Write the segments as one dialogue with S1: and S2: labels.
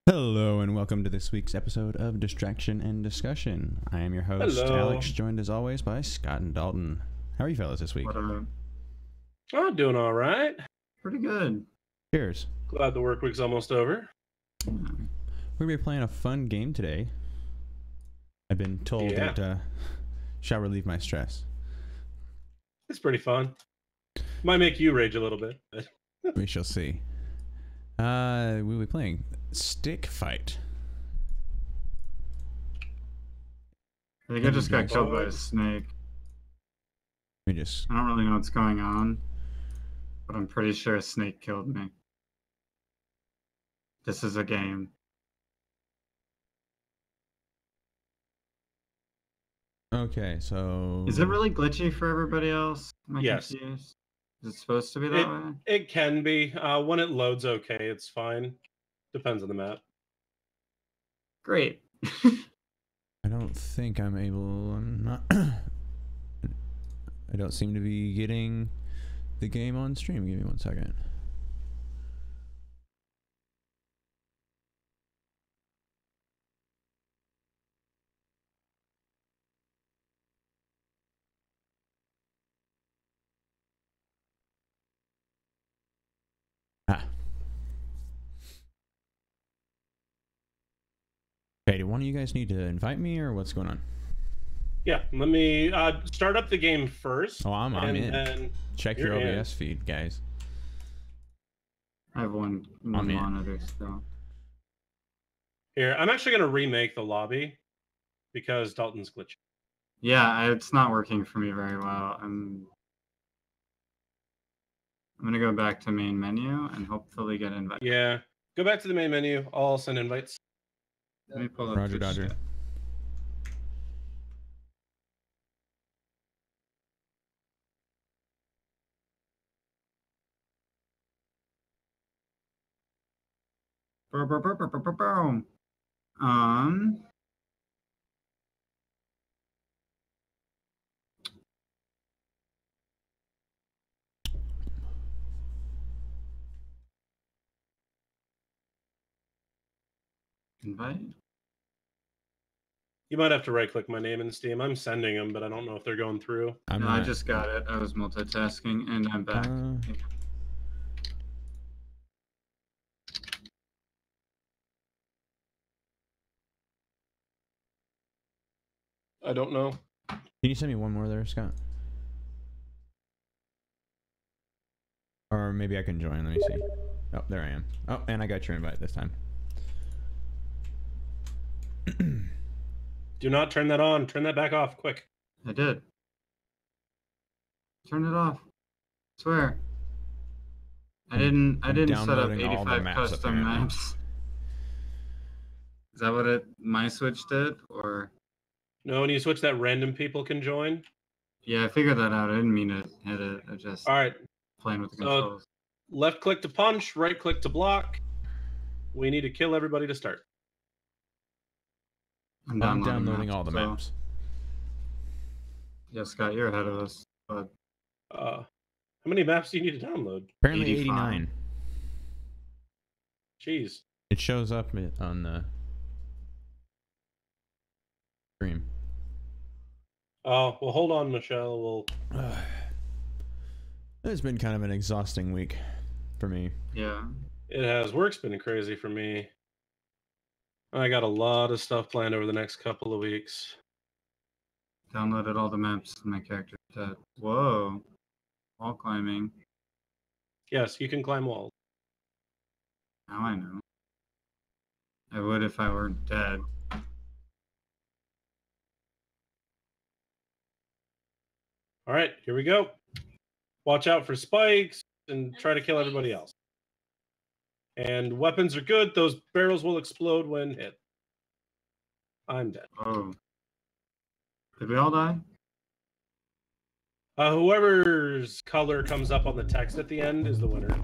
S1: Hello and welcome to this week's episode of Distraction and Discussion. I am your host,
S2: Hello.
S1: Alex, joined as always by Scott and Dalton. How are you fellas this week?
S3: What a
S2: Oh, doing all right.
S3: pretty good.
S1: Cheers.
S2: Glad the work week's almost over.
S1: We're going to be playing a fun game today. I've been told
S2: Yeah.
S1: it shall relieve my stress.
S2: It's pretty fun. Might make you rage a little bit. But
S1: We shall see. We'll be playing Stick Fight.
S3: I think I just got killed by a snake.
S1: Let me just...
S3: I don't really know what's going on, but I'm pretty sure a snake killed me. This is a game.
S1: Okay, so...
S3: Is it really glitchy for everybody else? Am I
S2: Yes.
S3: confused? Is it supposed to be that way?
S2: it can be. When it loads okay, it's fine. Depends on the map.
S3: Great.
S1: I don't think I'm able... I'm not... I don't seem to be getting the game on stream. Give me 1 second. Okay, do one of you guys need to invite me or what's going on?
S2: Yeah, let me start up the game first.
S1: Oh, I'm
S2: and
S1: in.
S2: then
S1: Check your
S2: you're in.
S1: OBS feed, guys.
S3: I have one
S1: in.
S3: monitor still.
S2: Here, I'm actually going to remake the lobby because Dalton's glitchy.
S3: Yeah, it's not working for me very well. I'm gonna go back to main menu and hopefully get invited.
S2: Yeah, go back to the main menu. I'll send invites.
S3: Let me pull up
S1: Roger,
S3: Twitch
S1: Dodger.
S3: chat. Boom. Invite.
S2: You might have to right-click my name in Steam. I'm sending them, but I don't know if they're going through.
S1: I'm
S3: No, I
S1: not...
S3: just got it. I was multitasking and I'm back.
S2: I don't know.
S1: Can you send me one more there, Scott? Or maybe I can join. Let me see. Oh, there I am. Oh, and I got your invite this time.
S2: Do not turn that on. Turn that back off, quick.
S3: I did. Turn it off. Swear. I didn't set up
S1: downloading all the
S3: 85
S1: maps,
S3: custom
S1: apparently.
S3: maps. Is that what my Switch did? Or
S2: No, when you switch that, random people can join.
S3: yeah, I figured that out. I didn't mean to hit it. I just
S2: All right.
S3: playing with the
S2: So-
S3: controls.
S2: Left click to punch, right click to block. We need to kill everybody to start.
S1: I'm downloading all the
S3: so-
S1: maps.
S3: Yeah, Scott, you're ahead of us. But
S2: How many maps do you need to download?
S1: Apparently
S3: 85.
S1: 89.
S2: Jeez.
S1: It shows up on the stream.
S2: Oh, well, hold on, Michelle. We'll...
S1: It's been kind of an exhausting week for me.
S3: yeah,
S2: It has. Work's been crazy for me. I got a lot of stuff planned over the next couple of weeks.
S3: downloaded all the maps. My character's dead. Whoa. Wall climbing.
S2: Yes, you can climb walls.
S3: Now I know. I would if I weren't dead.
S2: All right, here we go. Watch out for spikes and try to kill everybody else. And weapons are good. Those barrels will explode when hit. I'm dead.
S3: Oh. Did we all die?
S2: Whoever's color comes up on the text at the end is the winner.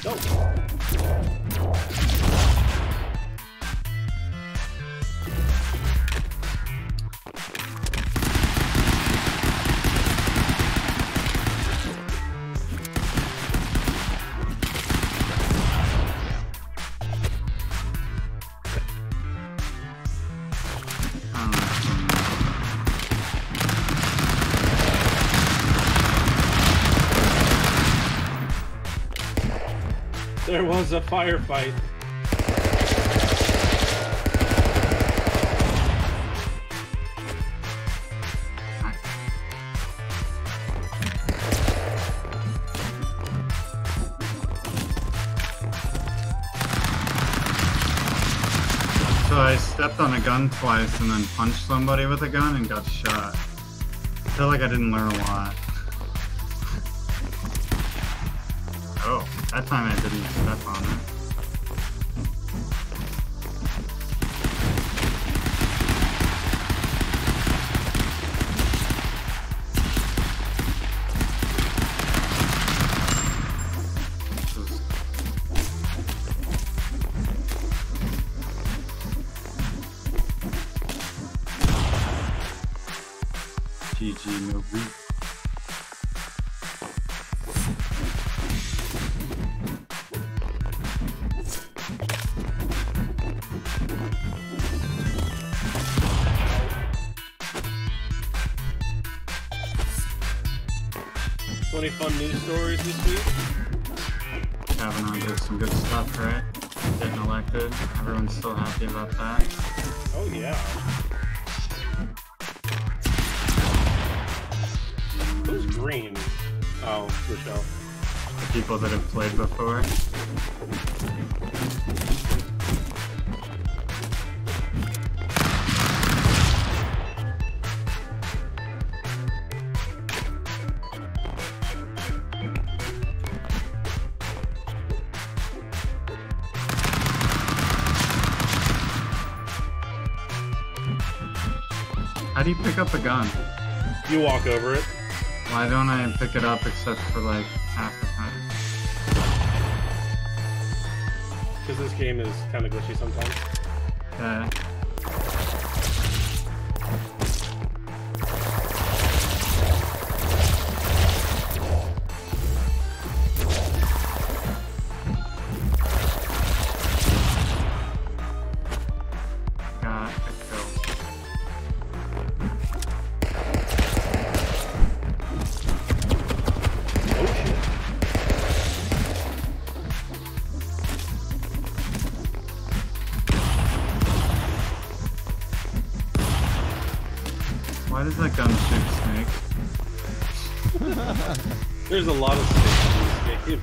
S2: Go. There was a firefight.
S3: So I stepped on a gun twice and then punched somebody with a gun and got shot. I feel like I didn't learn a lot. Oh, that time I didn't step on it. GG, no boot.
S2: So any fun news stories this week?
S3: Kavanaugh did some good stuff, right? Getting elected. Everyone's still happy about that.
S2: Oh yeah. Who's green? Oh, Michelle.
S3: The people that have played before. How do you pick up a gun?
S2: You walk over it.
S3: Why don't I pick it up except for like half the time?
S2: Because this game is kind of glitchy sometimes.
S3: Got a kill.
S2: Oh shit.
S3: Why does that gun shoot snakes?
S2: There's a lot of snakes in this game.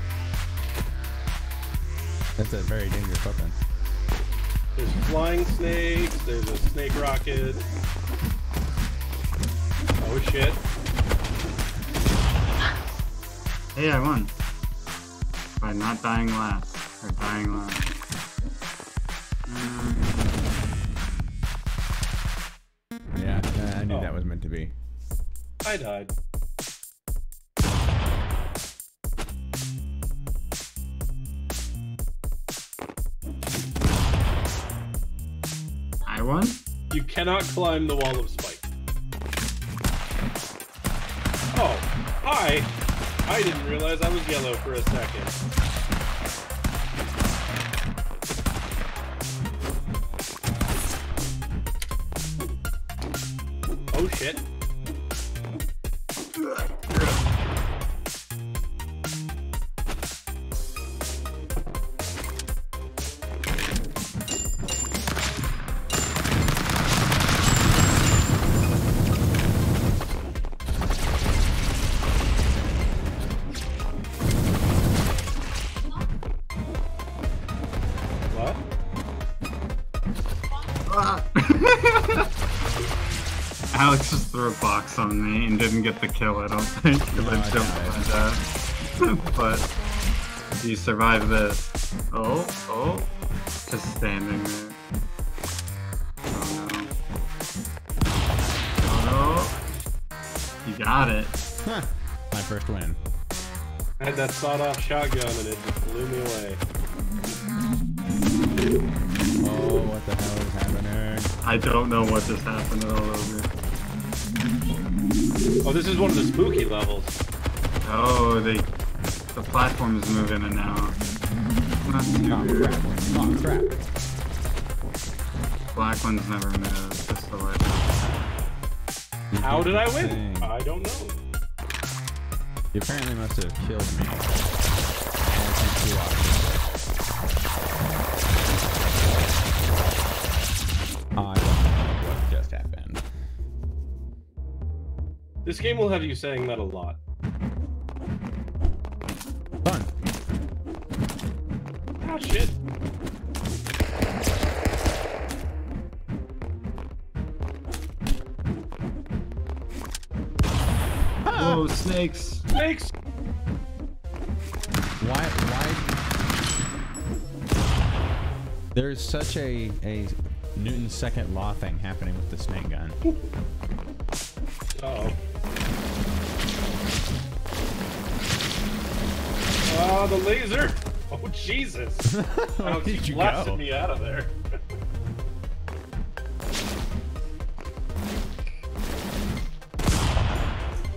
S1: That's a very dangerous weapon.
S2: There's flying snakes, there's a snake rocket. Oh shit.
S3: Hey, I won. By not dying last. Or dying last.
S1: Yeah, I knew that was meant to be.
S2: I died.
S3: I won?
S2: You cannot climb the wall of spike. Oh, hi! I didn't realize I was yellow for a second. Oh shit. What?
S3: Alex just threw a box on me and didn't get the kill, I don't think, because
S1: No,
S3: I
S1: I
S3: jumped my death. But you survived this. Oh, just standing there. Oh no. Oh no. You got it.
S1: Huh. My first win.
S2: I had that sawed-off shotgun and it just blew me away.
S1: Oh, what the hell is happening?
S3: I don't know what just happened all over.
S2: Oh, this is one of the spooky levels.
S3: Oh, the platform is moving and now. Not too
S1: Oh
S3: weird.
S1: crap. Oh crap.
S3: Black ones never move, just the way.
S2: How did I win?
S1: Dang.
S2: I don't know.
S1: You apparently must have killed me. Too often. I don't know what just happened.
S2: This game will have you saying that a lot.
S1: Fun.
S2: Ah, shit.
S3: Oh, snakes.
S2: Snakes!
S1: Why? There's such a Newton's second law thing happening with the snake gun.
S2: Uh-oh. Oh, the laser! Oh, Jesus!
S1: Where
S2: Oh,
S1: did
S2: he
S1: you
S2: blasted
S1: go?
S2: me out of there.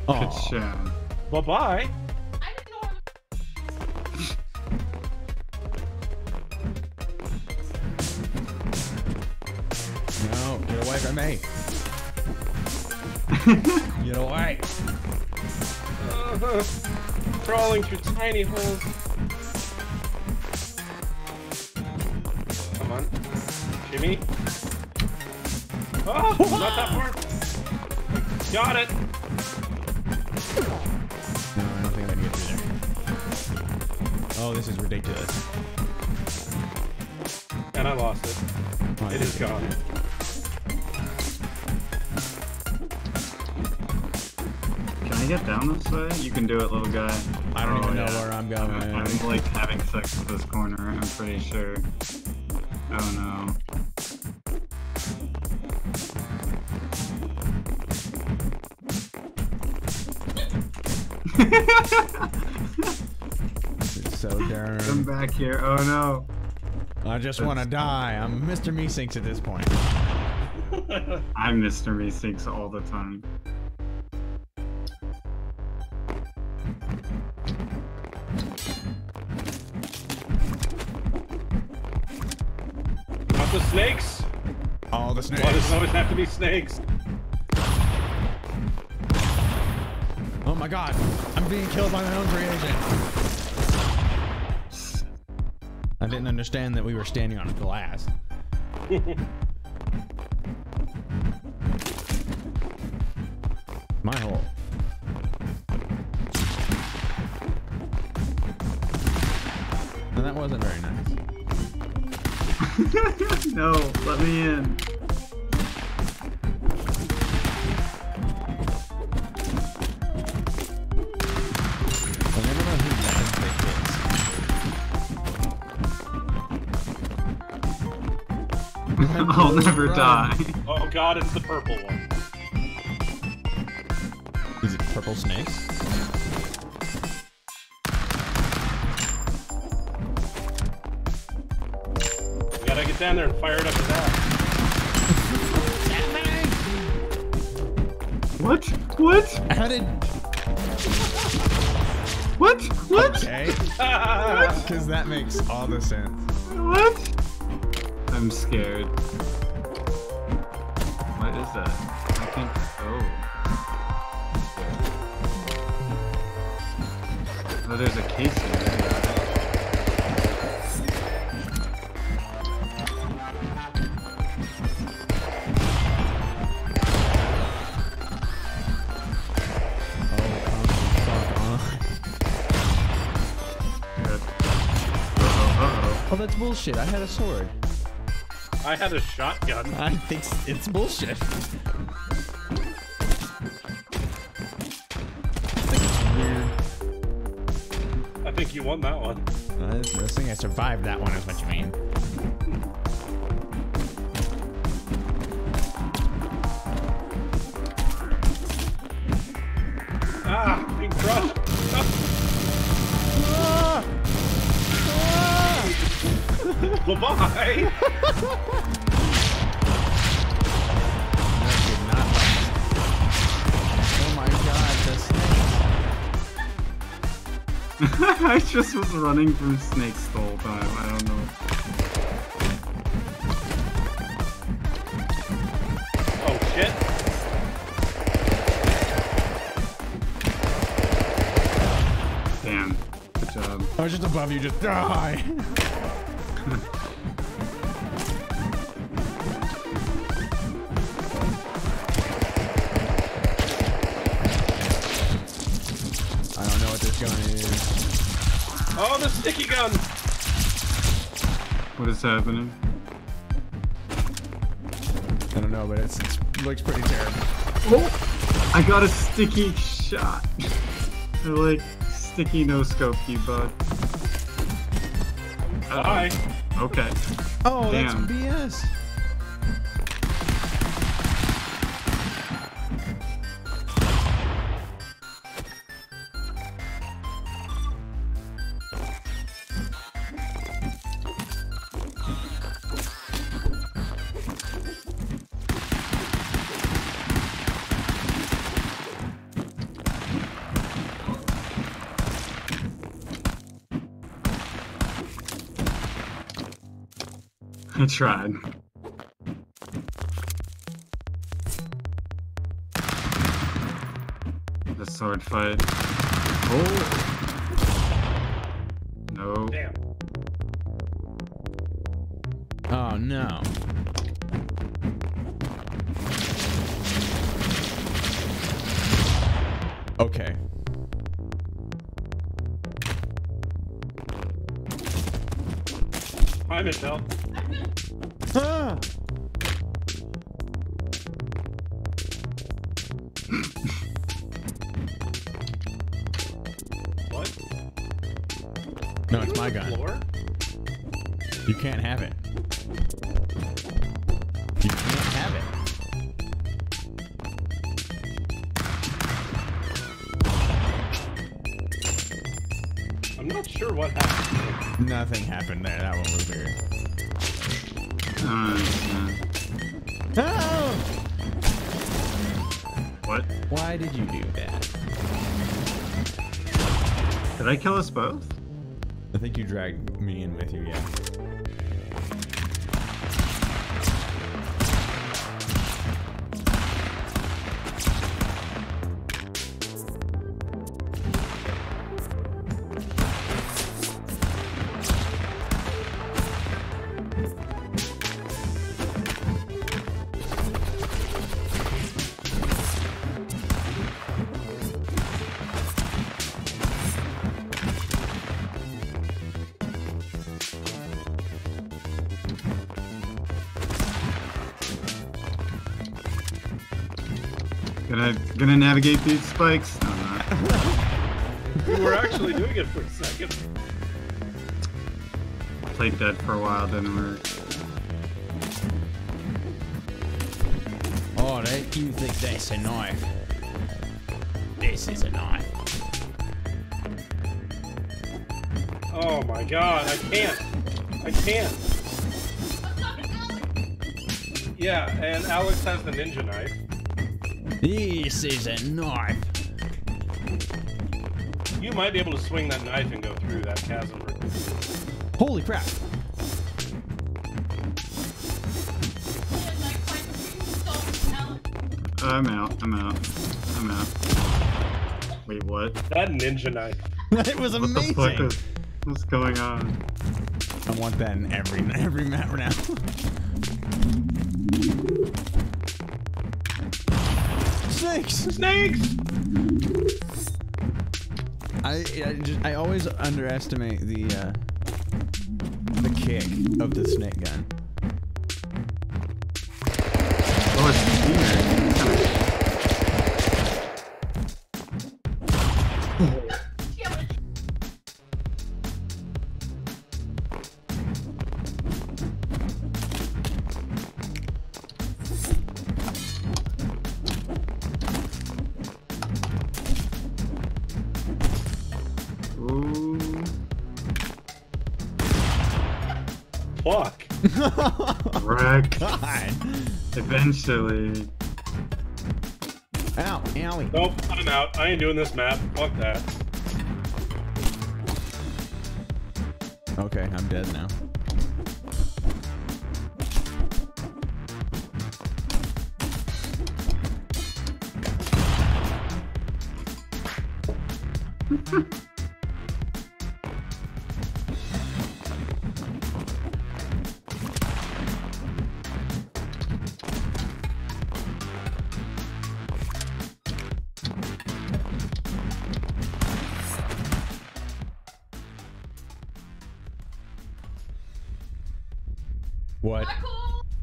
S1: Aw.
S3: Good shot.
S2: Bye-bye!
S1: No, get away from me. Get away.
S2: Crawling through tiny holes. Come on. Jimmy. Oh, not that far. Got it.
S1: No, I don't think I can get through there. Oh, this is ridiculous.
S2: And I lost it.
S1: Oh,
S2: It is gone.
S3: Can I get down this way? You can do it, little guy.
S1: I don't even know
S3: yeah.
S1: where I'm going.
S3: I'm like having sex with this corner, I'm pretty sure. Oh no.
S1: It's so
S3: Come
S1: darn.
S3: back here. Oh no.
S1: I just want to die. I'm Mr. Meesinks at this point.
S3: I'm Mr. Meesinks all the time.
S2: Not the snakes?
S1: All the snakes.
S2: Why does it always have to be snakes?
S1: Oh my god. I'm being killed by my own creation. I didn't understand that we were standing on glass. My hole. No, that wasn't very nice.
S3: No, let me in.
S1: I never know who weapons they
S3: I'll never
S1: Run.
S3: die.
S2: Oh god, it's the purple one.
S1: Is it purple snakes?
S2: You gotta get down there and fire it up his ass.
S3: What? What?
S1: How did...
S3: What? What?
S1: Okay. Because that makes all the sense.
S3: What? I'm scared. What is that? I think. Oh. Oh, there's a case here. Good. Uh-oh.
S1: Oh, that's bullshit. I had a sword.
S2: I had a shotgun.
S1: I think it's bullshit. I think it's weird.
S2: I think you won that one.
S1: I was thinking I survived that one, is what you mean.
S2: Ah, being crushed.
S1: Ah!
S2: Bye-bye.
S1: That did not last. Oh my god, the snakes.
S3: I just was running from snakes the whole time. I don't know.
S2: Oh shit.
S3: Damn. Good job.
S1: I was just above you, just die. I don't know what this gun is.
S2: Oh, the sticky gun!
S3: What is happening?
S1: I don't know, but it looks pretty terrible.
S3: Oh! I got a sticky shot. I like sticky no scope you, bud.
S2: Bye.
S3: Okay.
S1: Oh,
S3: Damn.
S1: that's BS.
S3: I tried. The sword fight. Oh! No.
S2: Damn.
S1: Oh no. Okay.
S2: Hi, Michelle.
S1: Ah!
S2: What?
S1: No, it's my gun.
S2: Floor?
S1: You can't have it. You can't have it.
S2: I'm not sure what happened.
S1: Nothing happened there. That one was weird. Oh!
S3: What?
S1: Why did you do that?
S3: Did I kill us both?
S1: I think you dragged me in with you, yeah.
S3: Gonna navigate these spikes? No, I'm not.
S2: We were actually doing it for a second.
S3: Played dead for a while, didn't work.
S1: Oh, you think that's a knife? This is a knife.
S2: Oh my god, I can't. I can't. Yeah, and Alex has the ninja knife.
S1: This is a knife.
S2: You might be able to swing that knife and go through that chasm.
S1: Holy crap.
S3: I'm out. Wait, what?
S2: That ninja knife.
S1: It was
S3: What the fuck
S1: amazing.
S3: what's going on?
S1: I want that in every map now. Snakes!
S2: Snakes!
S1: I always underestimate the kick of the snake gun.
S3: Oh, it's here. Ooh.
S2: Fuck.
S3: Wreck.
S1: God!
S3: Eventually.
S1: Ow! Owie!
S2: Nope, I'm out. I ain't doing this map. Fuck that.
S1: Okay, I'm dead now. What?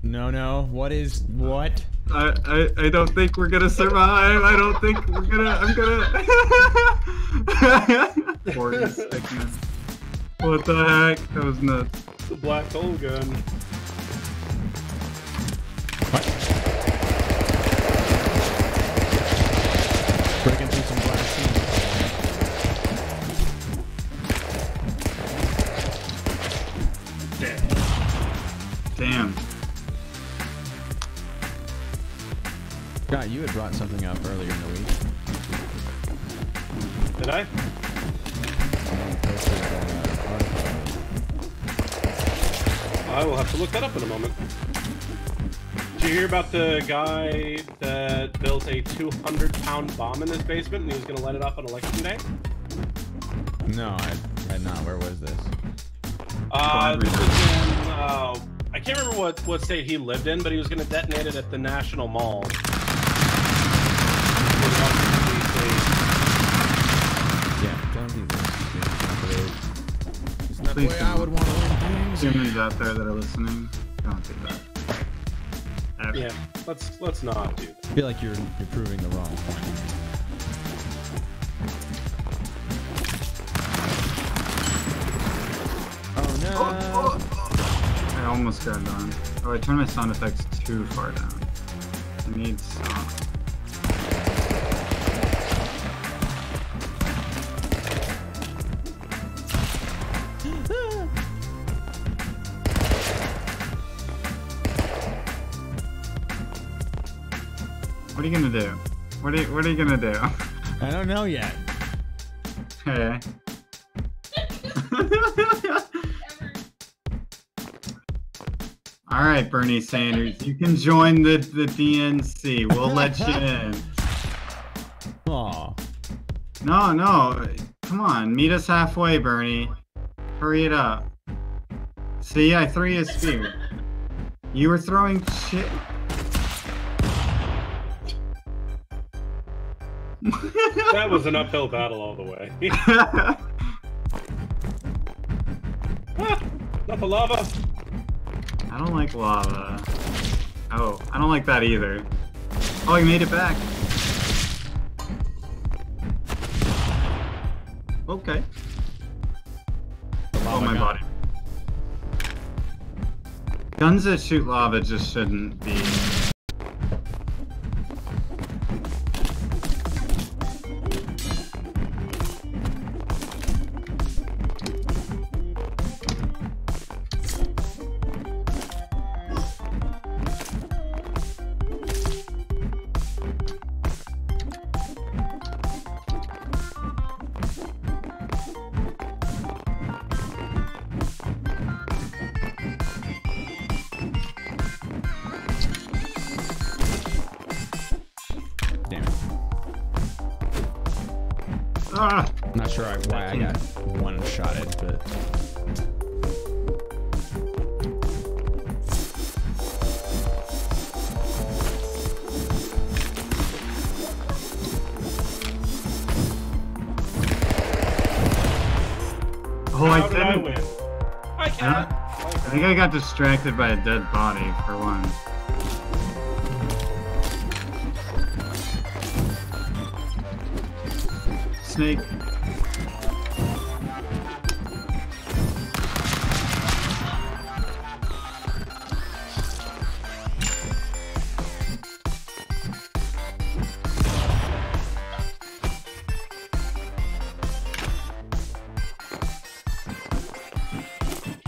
S1: No, no. What is what?
S3: I don't think we're gonna survive. I don't think we're gonna. I'm gonna. 40 sickness. What the heck? That was nuts.
S2: The black hole gun.
S1: What? Breaking through some glass ceiling.
S3: Damn.
S1: God, you had brought something up earlier in the week.
S2: Did I? I will have to look that up in a moment. Did you hear about the guy that built a 200-pound bomb in his basement and he was going to let it off on election day?
S1: No, I had not. Where was this?
S2: This was in, I can't remember what state he lived in, but he was going to detonate it at the National Mall.
S1: Yeah, don't do this. It's not the
S3: Please
S1: way I
S3: don't.
S1: would want to win things.
S3: Humans out there that are listening, don't do that. Ever.
S2: Yeah, let's not do that.
S1: I feel like you're proving the wrong point. Oh no!
S3: I almost got done. Oh, I turned my sound effects too far down. I need sound. What are you gonna do? What are you gonna do?
S1: I don't know yet.
S3: Hey. All right, Bernie Sanders, you can join the DNC. We'll let you in.
S1: Aw.
S3: No, come on, meet us halfway, Bernie. Hurry it up. See, I threw you a spear. You were throwing shit.
S2: That was an uphill battle all the way. Not the lava.
S3: I don't like lava. Oh, I don't like that either. Oh, you made it back. Okay. Oh, my body. Guns that shoot lava just shouldn't be. Ah!
S1: Not sure why I got one-shotted, but...
S3: Oh,
S2: How
S3: I
S2: did I
S3: didn't.
S2: win? I can't.
S3: I think I got distracted by a dead body, for one. Snake.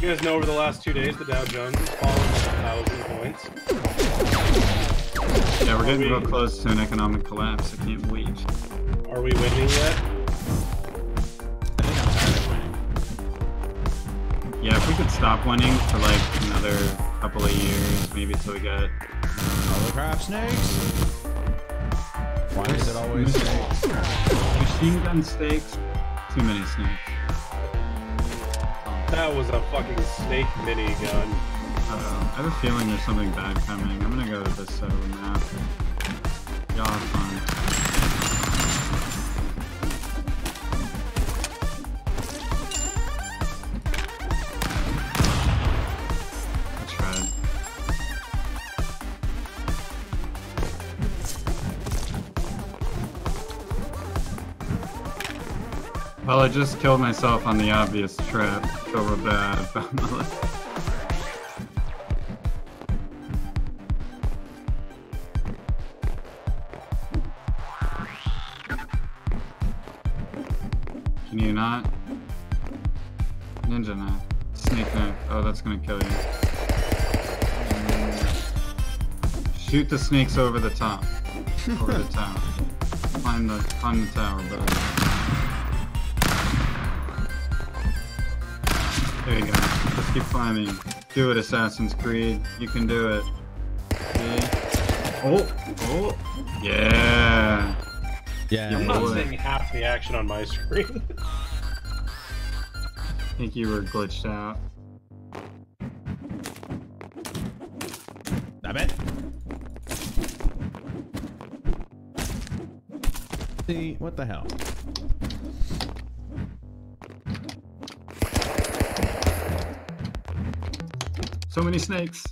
S2: You guys know over the last 2 days the Dow Jones has fallen 1,000 points.
S3: Yeah, we're getting real close to an economic collapse. I can't wait.
S2: Are we winning yet?
S1: I think I'm tired of winning.
S3: Yeah, if we could stop winning for like another couple of years, maybe till we get...
S1: Holy crap, snakes! Why is it always snakes?
S3: Machine gun stakes. Too many snakes.
S2: That was a fucking snake minigun.
S3: I have a feeling there's something bad coming. I'm gonna go to this side of the map. Y'all have fun. I tried. Well, I just killed myself on the obvious trap. Feel real bad about my life. Can you not? Ninja knife. Snake knife. Oh, that's gonna kill you. Shoot the snakes over the top. Over the tower. Climb the tower, but there you go. Just keep climbing. Do it, Assassin's Creed. You can do it. See? Oh! Yeah!
S1: Yeah.
S2: I'm not
S3: boy.
S2: seeing half the action on my screen.
S3: I think you were glitched out.
S1: I bet. See, what the hell?
S3: So many snakes!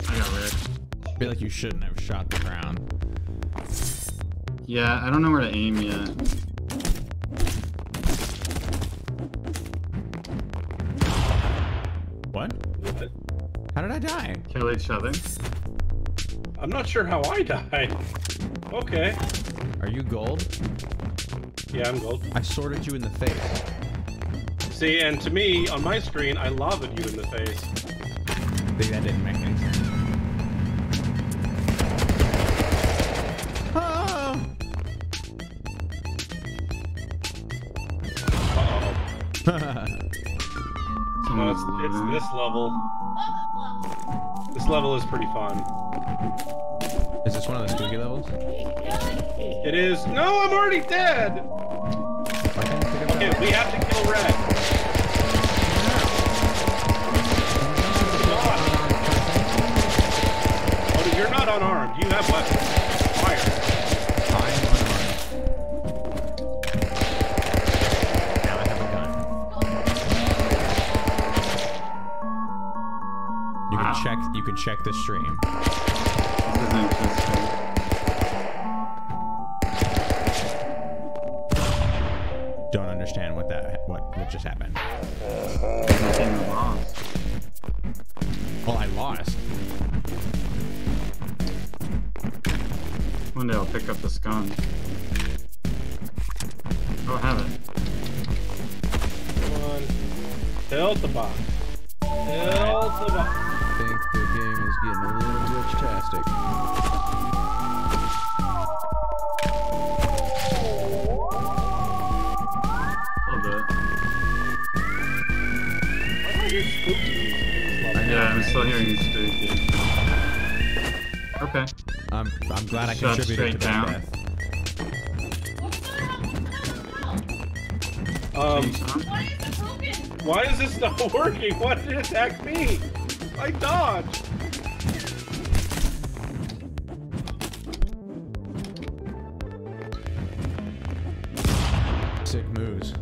S3: I got wrecked.
S1: I feel like you shouldn't have shot the ground.
S3: Yeah, I don't know where to aim yet.
S1: What? How did I die?
S3: Kill each other.
S2: I'm not sure how I died. Okay.
S1: Are you gold?
S2: Yeah, I'm gold.
S1: I sorted you in the face.
S2: See, and to me, on my screen, I lava'd you in the face.
S1: See, that didn't make any sense. Ah!
S2: Uh-oh. No,
S3: Someone's
S2: it's
S3: looting.
S2: this level. This level is pretty fun.
S1: Is this one of the spooky levels?
S2: It is. No, I'm already dead!
S1: Why can't I pick up
S2: Okay,
S1: that?
S2: we have to kill Red. Oh, you're not unarmed. You have weapons. Fire.
S1: I am unarmed. Now I have a gun. You can check the stream.
S3: This is interesting.
S1: Don't understand what just happened.
S3: Became the boss.
S1: Well, I lost.
S3: One day I'll pick up the scum. Oh, have it.
S2: Come on. Tilt the box. Tilt the box.
S1: I think the game is getting a little glitch-tastic.
S3: A little bit.
S2: Why do I hear spooky music in this level?
S3: Yeah, I'm still hearing spooky. Okay.
S1: I'm glad I
S3: Shut
S1: contributed to
S3: straight
S1: that
S3: down.
S1: death.
S3: Jeez,
S2: Why is this not working? Why did it attack me? I dodged.
S1: Sick moves.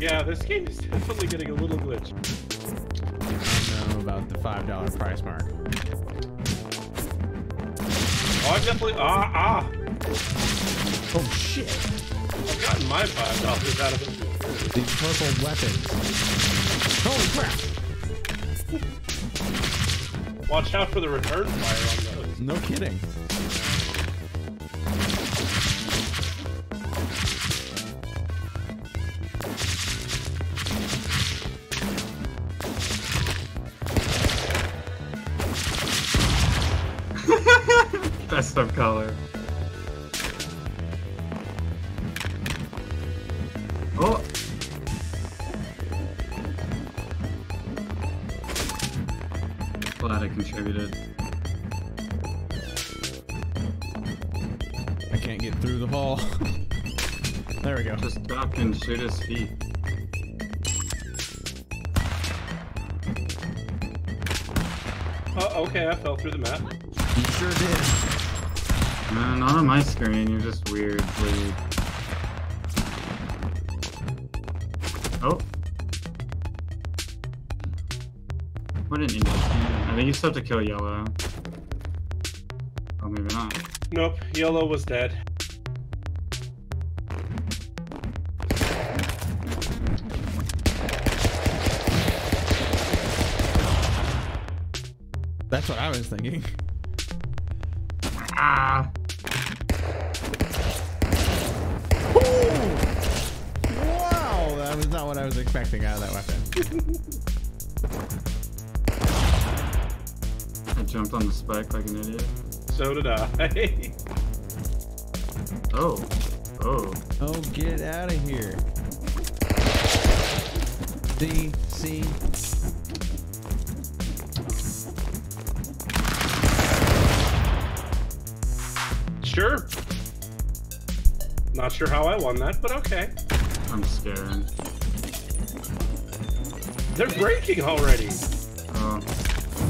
S2: Yeah, this game is definitely getting a little glitch.
S1: I don't know about the $5 price mark.
S2: Oh, I definitely.
S1: Oh shit!
S2: I've gotten my $5 out of it.
S1: These purple weapons. Holy crap!
S2: Watch out for the return fire on those.
S1: No kidding.
S3: best of color. Oh! Glad I contributed.
S1: I can't get through the hall. There we go.
S3: Just duck and shoot his feet.
S2: Oh, okay, I fell through the map.
S1: You sure did.
S3: Not on my screen, you're just weird, weird. Oh! What an interesting. I think you still have to kill yellow. Oh, maybe not.
S2: Nope, yellow was dead.
S1: That's what I was thinking.
S3: Ah!
S1: Wow, that was not what I was expecting out of that weapon.
S3: I jumped on the spike like an idiot.
S2: So did I.
S3: Oh. Oh.
S1: Oh, get out of here. See.
S2: Sure. Not sure how I won that, but okay.
S3: I'm scared.
S2: They're breaking already.
S3: Oh.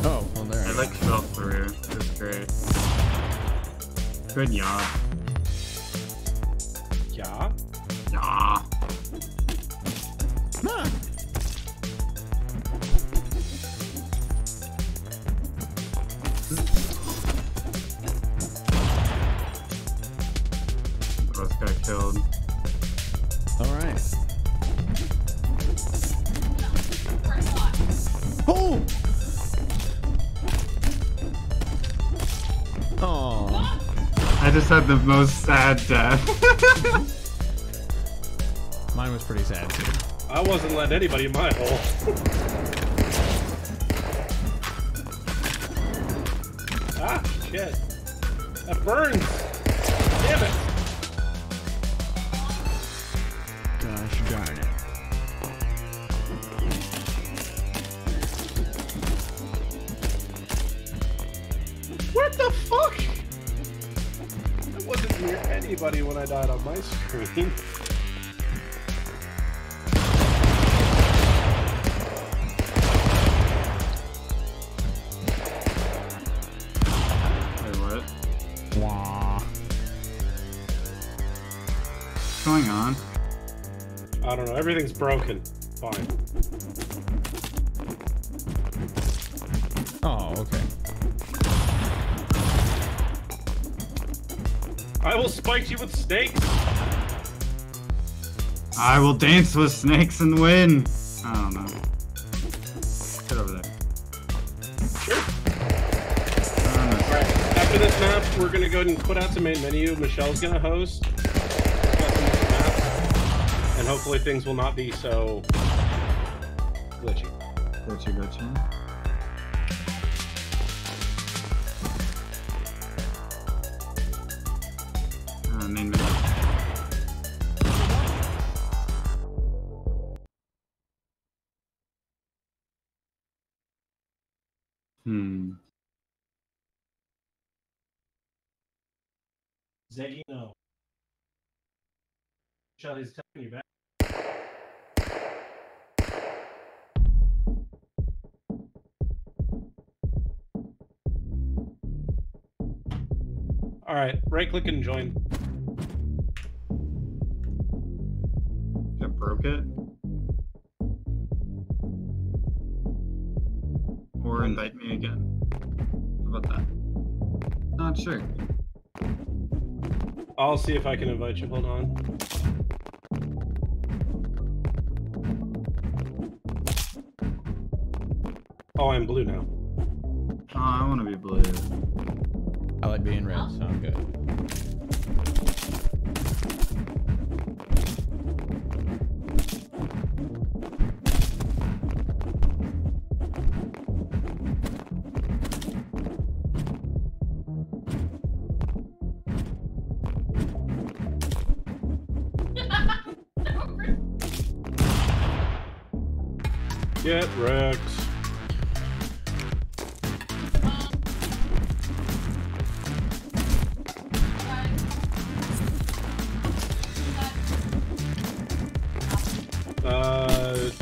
S1: Oh, well, there I
S3: I
S1: go.
S3: like fell through. It was great. Good yaw.
S2: Yeah.
S3: Yaw.
S1: Huh.
S3: Both got killed.
S1: All right. Oh! Oh.
S3: I just had the most sad death.
S1: Mine was pretty sad too.
S2: I wasn't letting anybody in my hole. Ah, shit. That burns. Damn it.
S1: Gosh darn it.
S2: What the fuck? I wasn't near anybody when I died on my screen.
S3: Wait, what?
S1: Wah.
S3: What's going on?
S2: I don't know. Everything's broken. Fine.
S1: Oh, okay.
S2: I will spike you with snakes.
S3: I will dance with snakes and win. I don't know. Get over there.
S2: Sure.
S3: I don't know.
S2: Alright. After this map, we're gonna go ahead and put out the main menu. Michelle's gonna host. And hopefully things will not be so glitchy.
S3: Gotcha. Main menu.
S2: Zeggy, no. Charlie's telling you back. All right, right click and join.
S3: I broke it. Or invite me again. How about that? Not sure.
S2: I'll see if I can invite you. Hold on. Oh, I'm blue now.
S3: Oh, I want to be blue.
S1: I like being red, so I'm good.
S2: Get wrecked.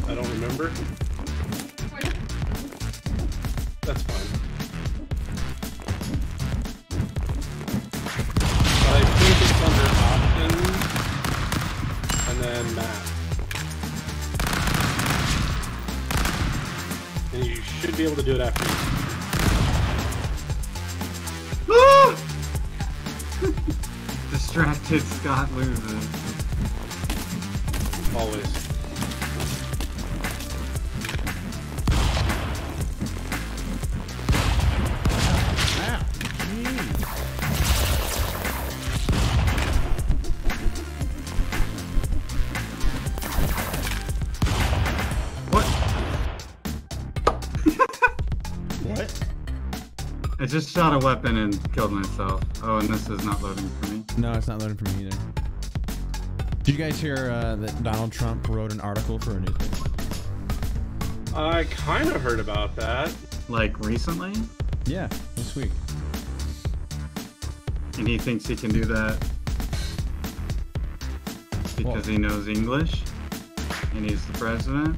S2: I don't remember. That's fine. But I think it's under options and then map. And you should be able to do it after.
S3: Distracted Scott loses.
S2: Always.
S3: I just shot a weapon and killed myself. Oh, and this is not loading for me.
S1: No, it's not loading for me either. Did you guys hear that Donald Trump wrote an article for a newspaper?
S2: I kind of heard about that.
S3: Like recently?
S1: Yeah, this week.
S3: And he thinks he can do that because he knows English and he's the president.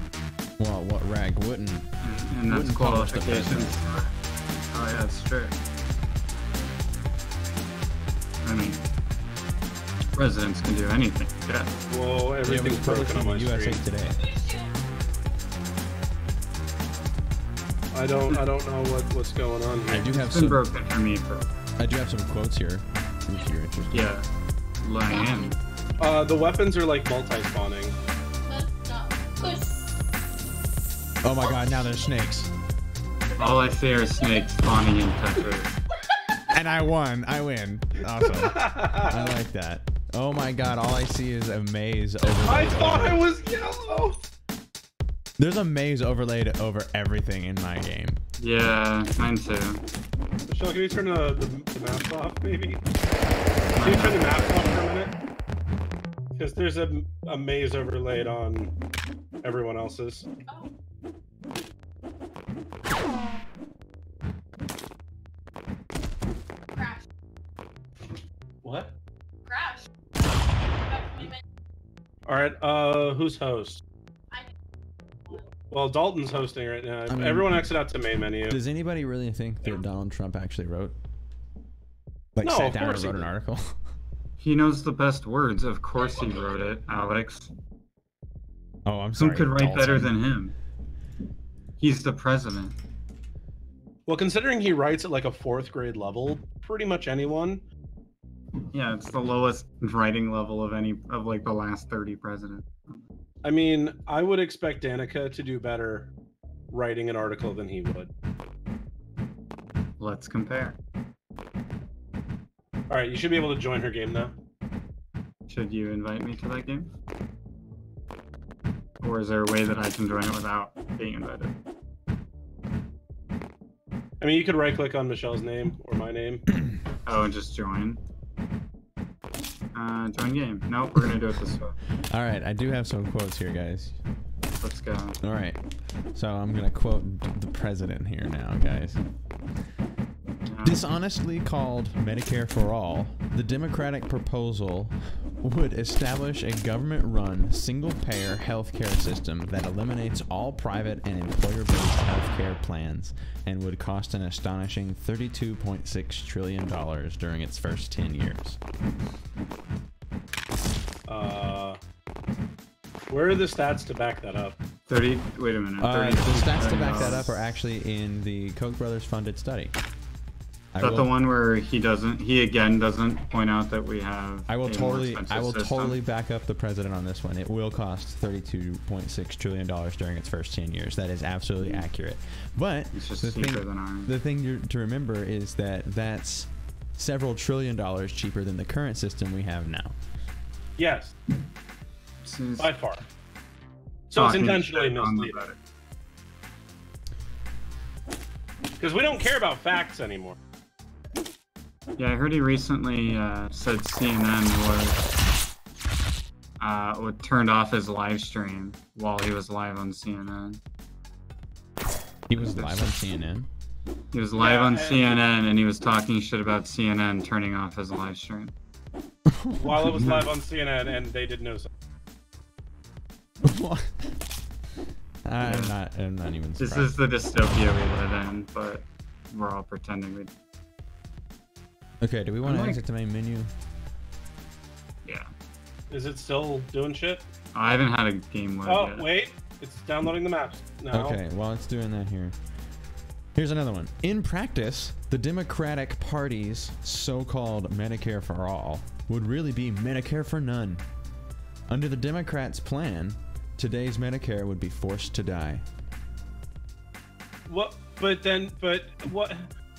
S1: Well, what rag wouldn't?
S3: And that's
S1: Wouldn't publish the
S3: qualifications. Oh yeah, it's true. I mean, presidents can do anything. Yeah.
S2: Whoa, everything's broken on my
S1: USA
S2: screen.
S1: Today.
S2: I don't know what's going on here.
S1: I do have
S3: It's been
S1: some.
S3: broken for me for
S1: I do have some quotes here, if you're interested.
S3: yeah. I am.
S2: The weapons are like multi-spawning.
S1: Oh my God! Now there's snakes.
S3: All I see are snakes spawning in Tetris.
S1: And I won. I win. Awesome. I like that. Oh my God! All I see is a maze overlaid.
S2: I thought I was yellow.
S1: There's a maze overlaid over everything in my game.
S3: Yeah, mine too.
S2: Michelle, can you turn the maps off, maybe? Can you turn the maps off for a minute? Because there's a maze overlaid on everyone else's.
S4: Crash.
S2: What?
S4: Crash.
S2: All right. Who's host? Well, Dalton's hosting right now.
S1: I mean,
S2: Everyone exit out to main menu.
S1: Does anybody really think that Donald Trump actually wrote? Like
S2: No,
S1: sat
S2: of
S1: down and
S2: course he
S1: wrote an
S2: did.
S1: article?
S3: He knows the best words. Of course he wrote it, Alex.
S1: Oh, I'm
S3: Who
S1: sorry.
S3: could write better
S1: Dalton.
S3: than him? He's the president.
S2: Well, considering he writes at like a 4th grade level, pretty much anyone.
S3: Yeah, it's the lowest writing level of any of like the last 30 presidents.
S2: I mean, I would expect Danica to do better writing an article than he would.
S3: Let's compare.
S2: All right, you should be able to join her game now.
S3: Should you invite me to that game? Or is there a way that I can join it without being invited?
S2: I mean, you could right-click on Michelle's name or my name.
S3: Oh, and just join. Join game. Nope, we're gonna do it this way.
S1: All right, I do have some quotes here, guys.
S3: Let's go.
S1: All right, so I'm gonna quote the president here now, guys. Dishonestly called Medicare for All, the Democratic proposal would establish a government-run, single-payer healthcare system that eliminates all private and employer-based healthcare plans and would cost an astonishing $32.6 trillion during its first 10 years.
S2: Where are the stats to back that up?
S3: 30. Wait a minute.
S1: The
S3: 32
S1: stats to back that
S3: billion
S1: up are actually in the Koch brothers funded study.
S3: Is that the one where he again doesn't point out that we have?
S1: I will
S3: a more
S1: totally
S3: expensive system?
S1: totally back up the president on this one. It will cost $32.6 trillion during its first 10 years. That is absolutely accurate. But
S3: It's just
S1: the
S3: cheaper
S1: thing,
S3: than ours.
S1: the thing to remember is that that's several $trillion cheaper than the current system we have now.
S2: Yes,
S3: This is
S2: by far. So it's
S3: talking
S2: intentionally
S3: shit on the
S2: misleading.
S3: Reddit.
S2: Because we don't care about facts anymore.
S3: Yeah, I heard he recently said CNN turned off his live stream while he was live on CNN.
S1: He was live on CNN.
S3: He was live
S2: Yeah,
S3: on
S2: and-
S3: CNN and he was talking shit about CNN turning off his live stream.
S2: While it was live on CNN and they did no.
S1: What? I'm not even
S3: This
S1: surprised.
S3: is the dystopia we live in, but we're all pretending we.
S1: Okay, do we want to
S3: I'm like-
S1: exit the main menu?
S3: Yeah.
S2: Is it still doing shit?
S3: I haven't had a game load
S2: Oh,
S3: yet.
S2: wait. It's downloading the maps now.
S1: Okay, while it's doing that here. Here's another one. In practice, the Democratic Party's so-called Medicare for All would really be Medicare for none. Under the Democrats' plan, today's Medicare would be forced to die.
S2: What? But what?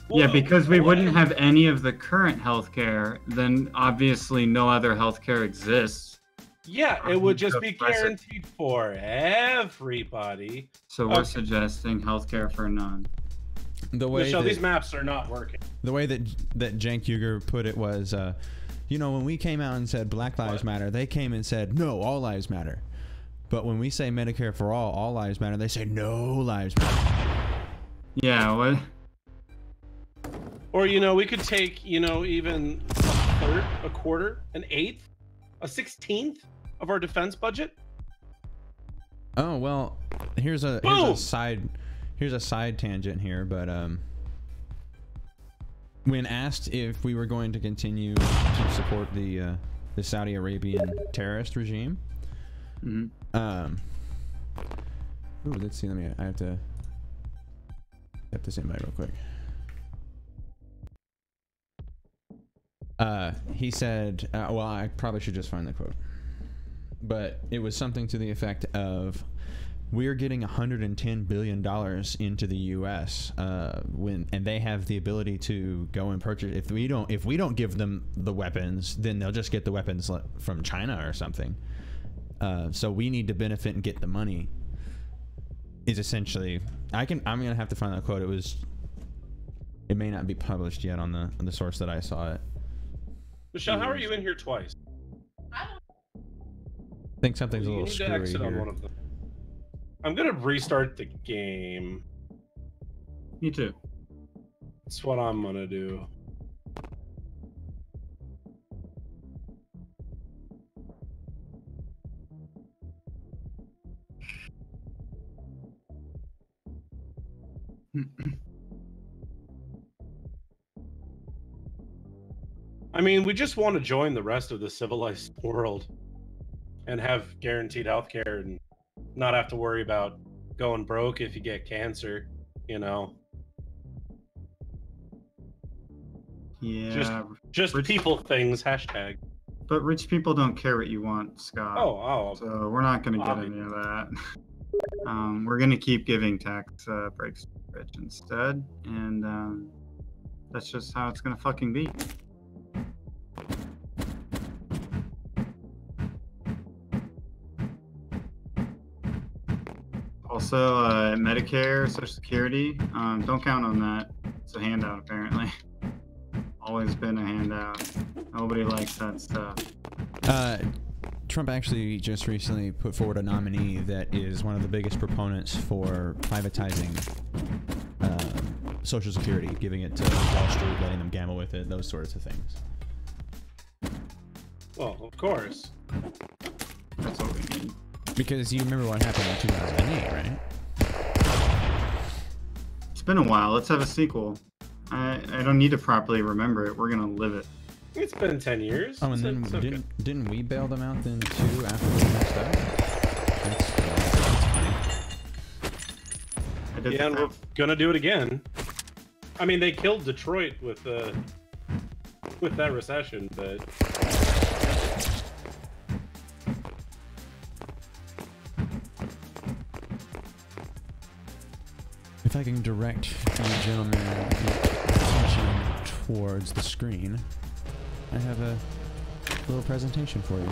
S3: Yeah, because we wouldn't have any of the current healthcare, then obviously no other healthcare exists.
S2: Yeah, it would just be guaranteed for everybody.
S3: So we're suggesting healthcare for none.
S1: The way
S2: Michelle, these maps are not working.
S1: The way that Cenk Uygur put it was, you know, when we came out and said Black Lives Matter, they came and said, no, all lives matter. But when we say Medicare for all lives matter, they say no lives matter.
S3: Yeah, what?
S2: Or, you know, we could take, you know, even a third, a quarter, an eighth, a 16th of our defense budget.
S1: Oh, well, here's a side tangent here, but when asked if we were going to continue to support the Saudi Arabian terrorist regime, ooh, let's see. I have to get this invite real quick. He said, well, I probably should just find the quote, but it was something to the effect of, we're getting $110 billion into the U.S. And they have the ability to go and purchase. If we don't give them the weapons, then they'll just get the weapons from China or something. So we need to benefit and get the money. Is essentially, I'm gonna have to find that quote. It may not be published yet on the source that I saw it.
S2: Michelle, how are you in here twice?
S1: I think something's a little screwy
S2: to exit
S1: here.
S2: on one of them. I'm gonna restart the game.
S3: Me too.
S2: That's what I'm gonna do. I mean, we just want to join the rest of the civilized world and have guaranteed healthcare and not have to worry about going broke if you get cancer, you know.
S3: Yeah.
S2: Just people things, hashtag.
S3: But rich people don't care what you want, Scott.
S2: Oh.
S3: So we're not going to get any of that. We're going to keep giving tax breaks to the rich instead. And that's just how it's going to fucking be. Also, Medicare, Social Security, don't count on that. It's a handout, apparently. Always been a handout. Nobody likes that stuff.
S1: Trump actually just recently put forward a nominee that is one of the biggest proponents for privatizing Social Security, giving it to Wall Street, letting them gamble with it, those sorts of things.
S2: Well, of course.
S3: That's what we need.
S1: Because you remember what happened in 2008, right?
S3: It's been a while. Let's have a sequel. I don't need to properly remember it. We're gonna live it.
S2: It's been 10 years.
S1: Oh, and then didn't we bail them out then too after we messed up? That's fine.
S2: Yeah, and we're gonna do it again. I mean, they killed Detroit with that recession, but.
S1: If I can direct you gentlemen attention towards the screen, I have a little presentation for you.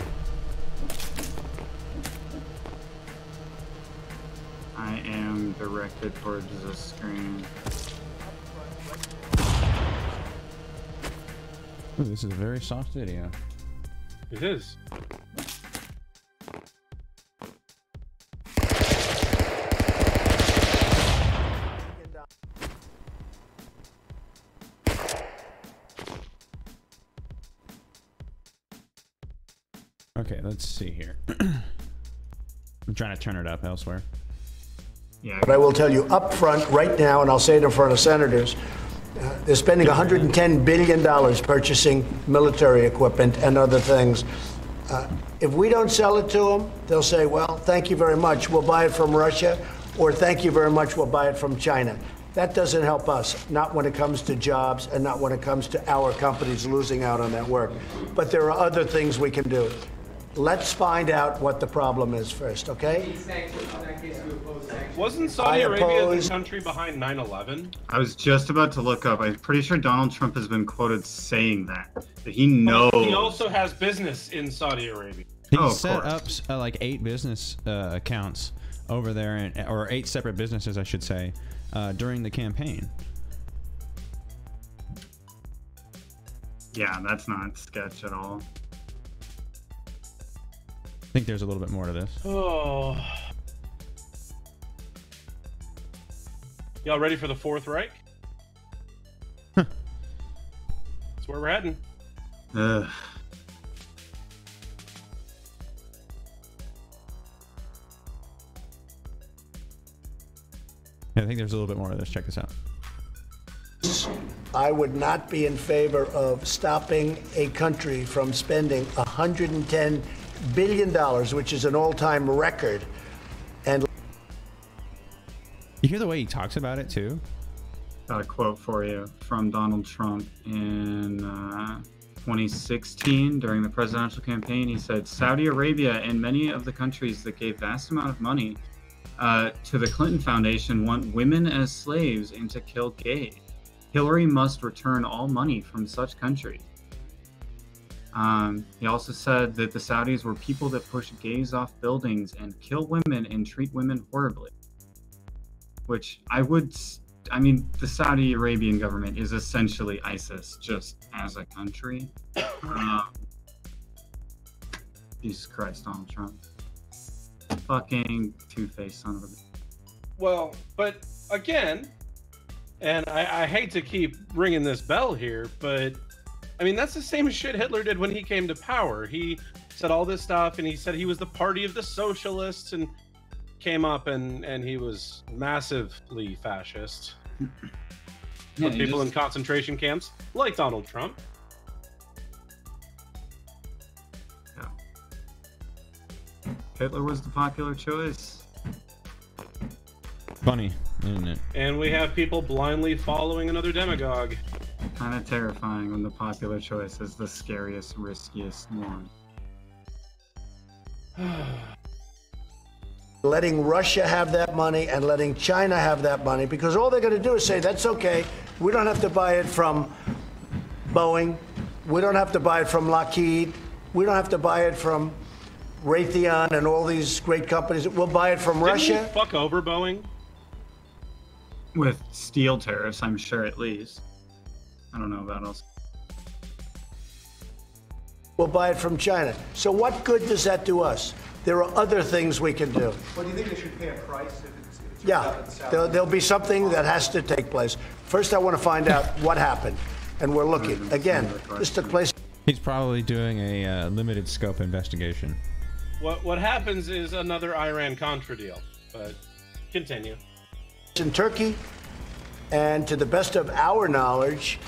S3: I am directed towards the screen.
S1: Ooh, this is a very soft video.
S2: It is.
S1: Okay, let's see here. I'm trying to turn it up elsewhere.
S3: Yeah.
S4: But I will tell you up front right now, and I'll say it in front of senators, they're spending $110 billion purchasing military equipment and other things. If we don't sell it to them, they'll say, well, thank you very much, we'll buy it from Russia, or thank you very much, we'll buy it from China. That doesn't help us, not when it comes to jobs and not when it comes to our companies losing out on that work. But there are other things we can do. Let's find out what the problem is first, okay?
S2: Wasn't Saudi Arabia the country behind 9/11?
S3: I was just about to look up. I'm pretty sure Donald Trump has been quoted saying that he knows.
S2: He also has business in Saudi Arabia.
S1: He set up like 8 business accounts over there, or 8 separate businesses, I should say, during the campaign.
S3: Yeah, that's not sketch at all.
S1: I think there's a little bit more to this.
S2: Oh. Y'all ready for the Fourth Reich? That's where we're heading.
S3: Ugh.
S1: Yeah, I think there's a little bit more of this. Check this out.
S4: I would not be in favor of stopping a country from spending $110 billion, which is an all-time record. And
S1: you hear the way he talks about it too?
S3: Got a quote for you from Donald Trump in 2016 during the presidential campaign. He said, Saudi Arabia and many of the countries that gave vast amount of money to the Clinton Foundation want women as slaves and to kill gays. Hillary must return all money from such countries. He also said that the Saudis were people that push gays off buildings and kill women and treat women horribly. Which I mean, the Saudi Arabian government is essentially ISIS, just as a country. Jesus Christ, Donald Trump. Fucking two-faced son of a bitch.
S2: Well, but again, and I hate to keep ringing this bell here, but I mean, that's the same shit Hitler did when he came to power. He said all this stuff, and he said he was the party of the socialists, and came up and he was massively fascist.
S3: Yeah,
S2: Put people in concentration camps, like Donald Trump.
S3: Yeah. Hitler was the popular choice.
S1: Funny, isn't it?
S2: And we have people blindly following another demagogue.
S3: Kind of terrifying when the popular choice is the scariest, riskiest one.
S4: letting Russia have that money and letting China have that money, because all they're going to do is say, that's okay, we don't have to buy it from Boeing, we don't have to buy it from Lockheed, we don't have to buy it from Raytheon and all these great companies. We'll buy it from Russia.
S2: Fuck over Boeing.
S3: With steel tariffs, I'm sure, at least. I don't know about else.
S4: We'll buy it from China. So what good does that do us? There are other things we can do.
S5: Well, do you think they should pay a price if it's
S4: Yeah, there'll be something that has to take place. First, I want to find out what happened, and we're looking. Again, this took place.
S1: He's probably doing a limited scope investigation.
S2: What happens is another Iran-Contra deal, but continue.
S4: In Turkey, and to the best of our knowledge,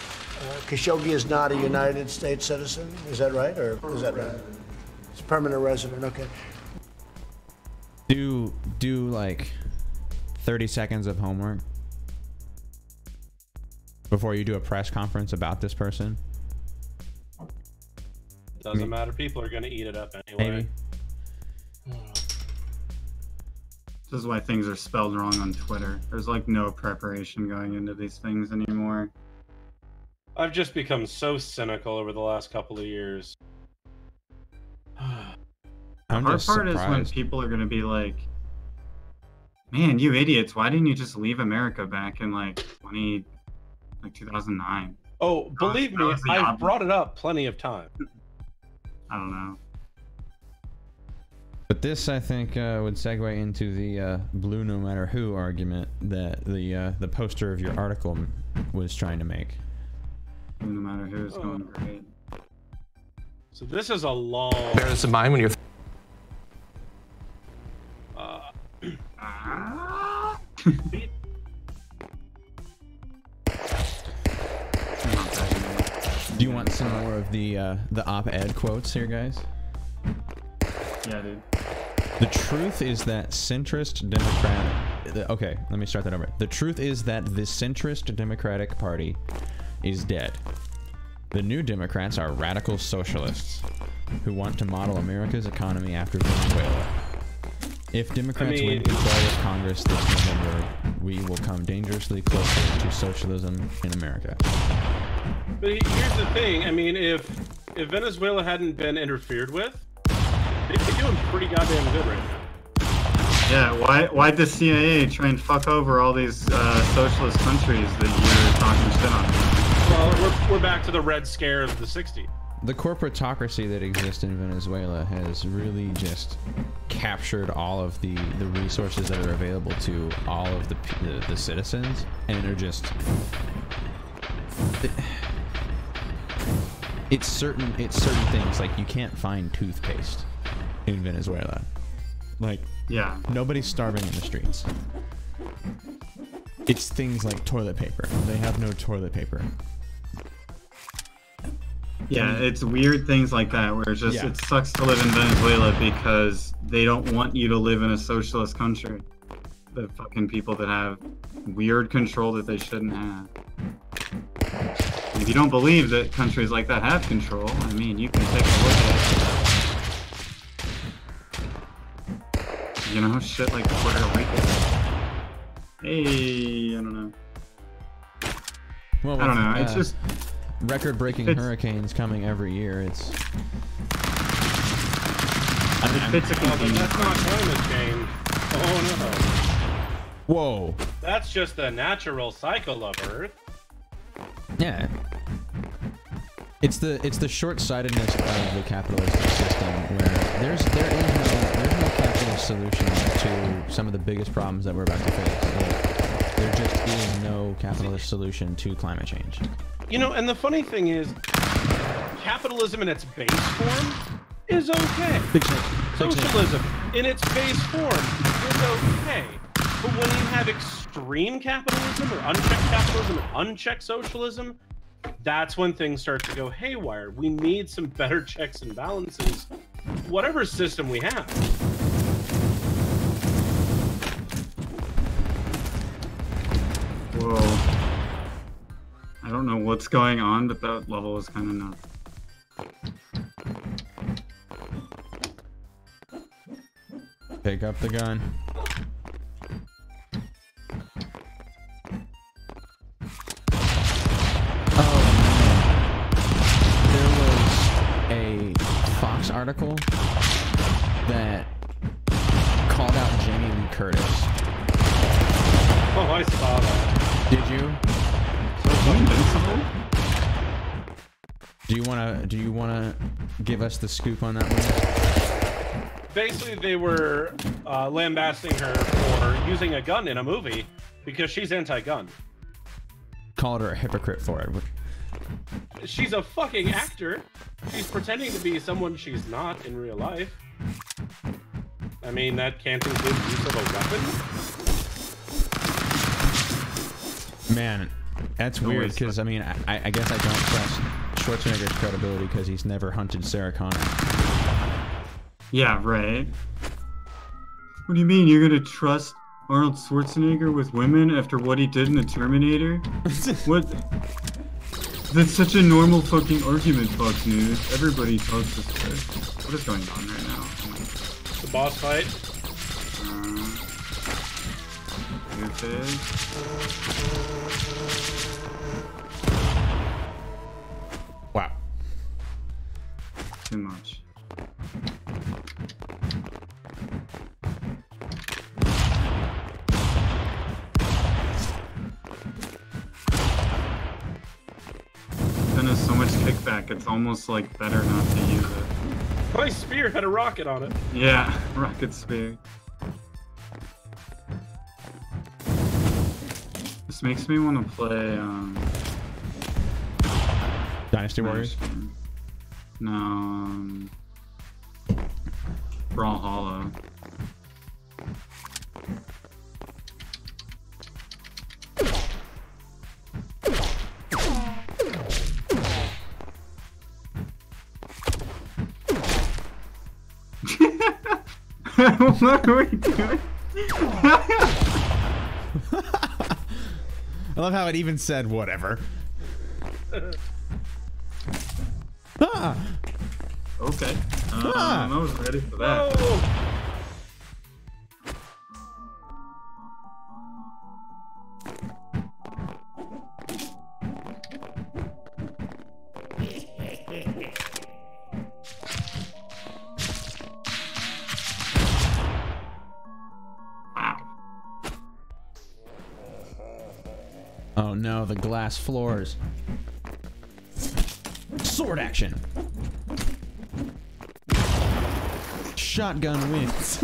S4: Khashoggi is not a United States citizen. Is that right, or is that right? It's a permanent resident. Okay.
S1: Do like 30 seconds of homework before you do a press conference about this person.
S2: Doesn't matter. People are going to eat it up anyway.
S1: Maybe.
S3: This is why things are spelled wrong on Twitter. There's like no preparation going into these things anymore.
S2: I've just become so cynical over the last couple of years.
S3: The hard part is when people are going to be like, man, you idiots, why didn't you just leave America back in like 2009?
S2: Oh, believe me, I've brought it up plenty of times.
S3: I don't know.
S1: But this, I think, would segue into the blue no matter who argument that the poster of your article was trying to make.
S3: No matter who is going great.
S2: So this is a long.
S6: Bear this in mind when you're.
S1: Do you want some more of the op-ed quotes here, guys?
S3: Yeah, dude.
S1: The truth is that centrist Democrat Okay, let me start that over. The truth is that the centrist Democratic Party is dead. The new Democrats are radical socialists who want to model America's economy after Venezuela. If Democrats win control of Congress this November, we will come dangerously closer to socialism in America.
S2: But here's the thing. I mean, if Venezuela hadn't been interfered with, they'd be doing pretty goddamn good right now.
S3: Yeah, why'd the CIA try and fuck over all these socialist countries that you're talking shit on?
S2: Well, we're back to the Red Scare of the 60s.
S1: The corporatocracy that exists in Venezuela has really just captured all of the resources that are available to all of the citizens, and they're just it's certain things, like you can't find toothpaste in Venezuela. Like,
S3: yeah,
S1: nobody's starving in the streets. It's things like toilet paper. They have no toilet paper.
S3: Yeah, it's weird things like that where it's just it sucks to live in Venezuela because they don't want you to live in a socialist country. The fucking people that have weird control that they shouldn't have. If you don't believe that countries like that have control, I mean, you can take a look at it. You know, shit like Puerto Rico. Hey, I don't know.
S1: Well,
S3: I don't know. It's just
S1: record-breaking hurricanes coming every year. It's
S3: it's a
S2: but that's not climate change. Oh no.
S1: Whoa.
S2: That's just the natural cycle of Earth.
S1: Yeah. It's the short-sightedness of the capitalist system where there is no capitalist solution to some of the biggest problems that we're about to face. There just is no capitalist solution to climate change.
S2: You know, and the funny thing is, capitalism in its base form is okay. Socialism in its base form is okay. But when you have extreme capitalism or unchecked capitalism or unchecked socialism, that's when things start to go haywire. We need some better checks and balances, whatever system we have.
S3: Whoa. I don't know what's going on, but that level is kind of nuts.
S1: Pick up the gun. Fox article that called out Jamie Lee Curtis.
S2: Oh, I saw that.
S1: Did you? Do you wanna give us the scoop on that one?
S2: Basically, they were lambasting her for using a gun in a movie because she's anti-gun.
S1: Called her a hypocrite for it.
S2: She's a fucking actor. She's pretending to be someone she's not in real life. I mean, that can't include use of a weapon.
S1: Man, that's weird because, I mean, I guess I don't trust Schwarzenegger's credibility because he's never hunted Sarah Connor.
S3: Yeah, right. What do you mean? You're gonna trust Arnold Schwarzenegger with women after what he did in the Terminator? What? That's such a normal fucking argument, Fox News. Everybody talks this way. What is going on right now?
S2: The boss fight.
S1: Wow.
S3: Too much. Has so much kickback, it's almost like better not to use it.
S2: My spear had a rocket on it.
S3: Yeah, rocket spear. This makes me want to play
S1: Dynasty Warriors?
S3: No, Brawlhalla. What are we doing?
S1: I love how it even said whatever. Ah!
S3: Okay.
S1: Ah!
S3: I was ready for that.
S2: Oh!
S3: Wow.
S1: Oh no, the glass floors. Sword action. Shotgun wins.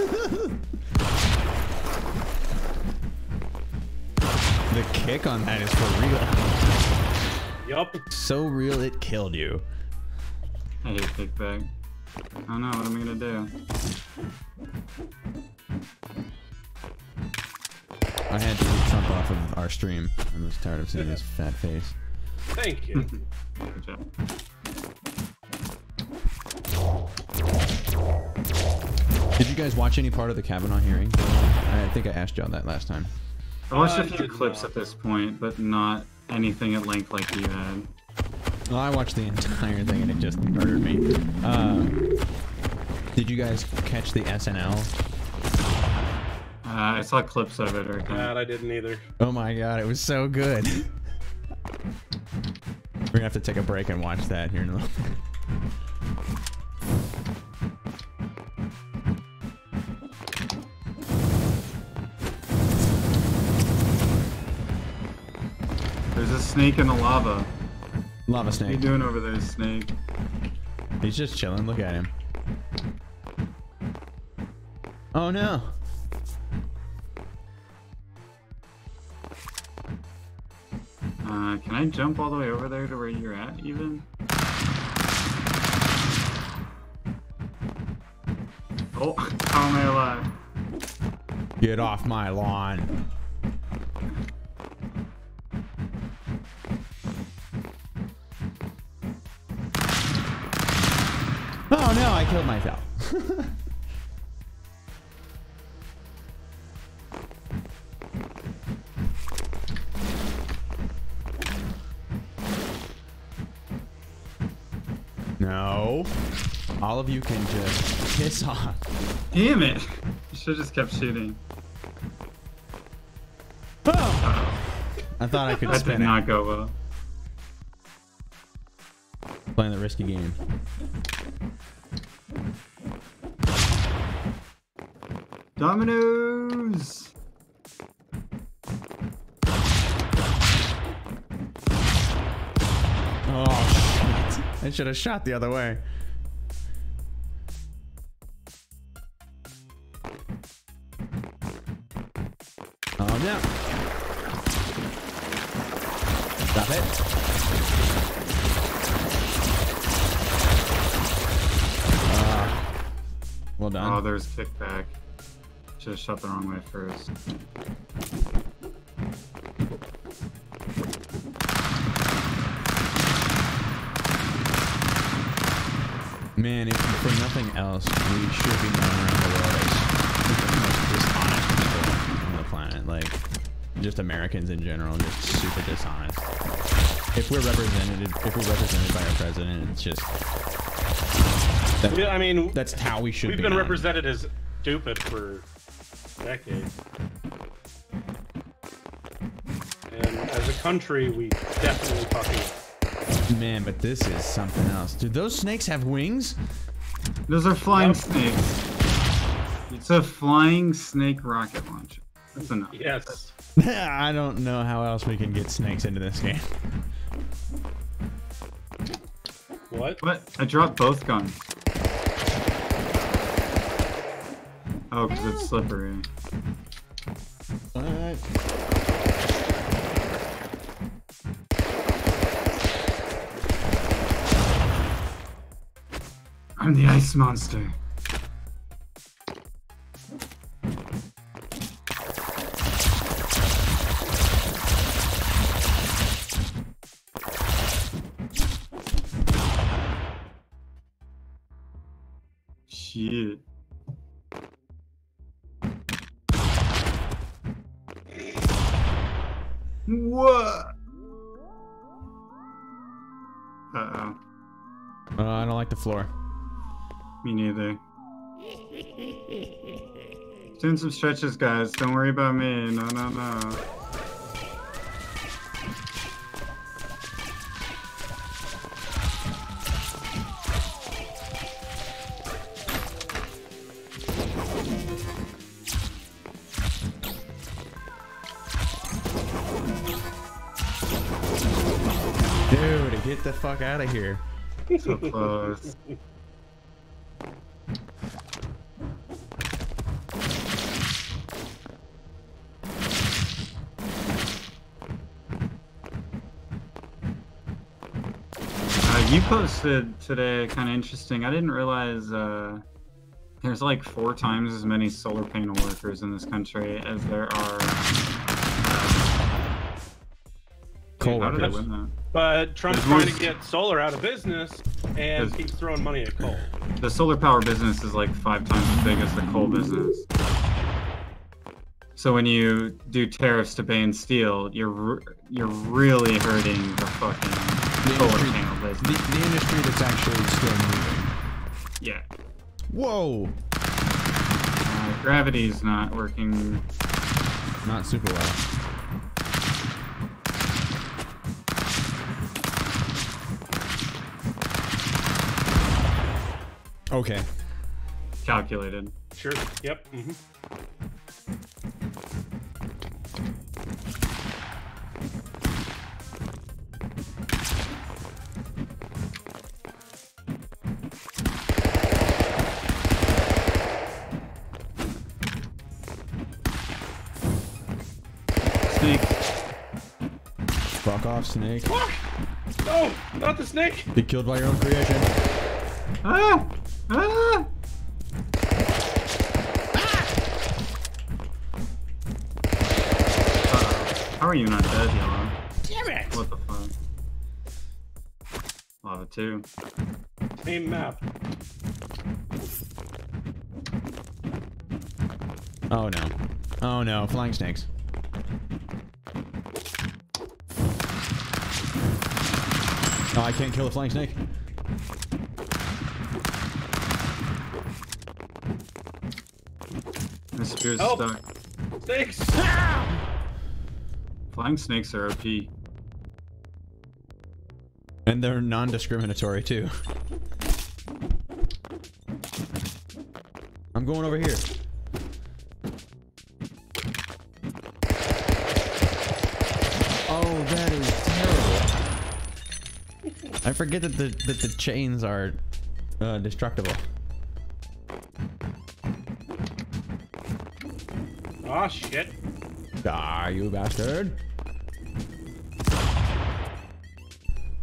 S1: The kick on that is for real.
S2: Yup.
S1: So real it killed you.
S3: I hate kickback. I don't know, what am I gonna do?
S1: I had to take Trump off of our stream. I was tired of seeing his fat face.
S2: Thank you.
S3: Good job.
S1: Did you guys watch any part of the Kavanaugh hearing? I think I asked y'all that last time.
S3: I watched a
S2: I
S3: few
S2: did
S3: clips
S2: not.
S3: at this point, but not anything at length like you had.
S1: Well, I watched the entire thing and it just murdered me. Did you guys catch the SNL?
S3: I saw clips of it. Or
S2: God, I didn't either.
S1: Oh my god, it was so good. We're gonna have to take a break and watch that here in a little bit.
S3: There's a snake in the lava.
S1: Lava
S3: What are you
S1: snake.
S3: doing over there, snake?
S1: He's just chilling. Look at him. Oh no.
S3: Can I jump all the way over there to where you're at, even? Oh, how am I alive?
S1: Get off my lawn. Oh no, I killed myself. No. All of you can just piss off.
S3: Damn it! You should have just kept shooting.
S1: Oh! I thought I could
S3: That
S1: spin
S3: did
S1: it.
S3: not go well.
S1: Playing the risky game.
S3: Dominoes!
S1: Oh shit. I should have shot the other way. Oh no. Stop it. Well done.
S3: Oh, there's kickback. Should have shot the wrong way first.
S1: Man, if for nothing else, we should be known around the world as the most dishonest people on the planet. Like, just Americans in general, just super dishonest. If we're represented by our president, it's just
S2: I mean,
S1: that's how we should
S2: we've
S1: be
S2: been
S1: known.
S2: represented as stupid for decades. And as a country, we definitely fucking...
S1: Man, but this is something else. Do those snakes have wings?
S3: Those are flying
S2: Yep.
S3: snakes. It's a flying snake rocket launcher. That's enough.
S2: Yes.
S1: I don't know how else we can get snakes into this game.
S2: What?
S3: What? I dropped both guns. Oh, because it's slippery.
S1: Alright.
S3: I'm the ice monster. Shit. What? Uh-oh.
S1: I don't like the floor.
S3: Me neither. Doing some stretches, guys. Don't worry about me. No, no, no.
S1: Dude, get the fuck out of here.
S3: So close. You posted today kind of interesting. I didn't realize there's like 4 times as many solar panel workers in this country as there are
S1: coal
S3: how did I
S1: workers.
S3: win that?
S2: But Trump's
S3: There's
S2: trying
S3: more-
S2: to get solar out of business and
S3: There's-
S2: keeps throwing money at coal.
S3: The solar power business is like 5 times as big as the coal business. So when you do tariffs to ban steel, you're really hurting the fucking solar
S1: industry-
S3: panel business.
S1: The industry that's actually still moving.
S3: Yeah.
S1: Whoa!
S3: Gravity's not working.
S1: Not super well. Okay.
S3: Calculated.
S2: Sure. Yep.
S3: Snake.
S1: Fuck off, snake.
S2: Fuck! No, not the snake.
S1: Be killed by your own creation.
S3: Ah! Ah! How are you not dead, Yellow?
S2: Damn it!
S3: What the fuck? Lava 2.
S2: Same map.
S1: Oh no. Oh no, flying snakes. Oh, I can't kill a flying snake.
S3: My spear's
S2: Help.
S3: stuck.
S2: Snakes!
S3: Flying snakes are OP.
S1: And they're non-discriminatory too. I'm going over here. Oh, that is terrible. I forget that the chains are destructible.
S2: Aw, shit.
S1: Ah, you bastard.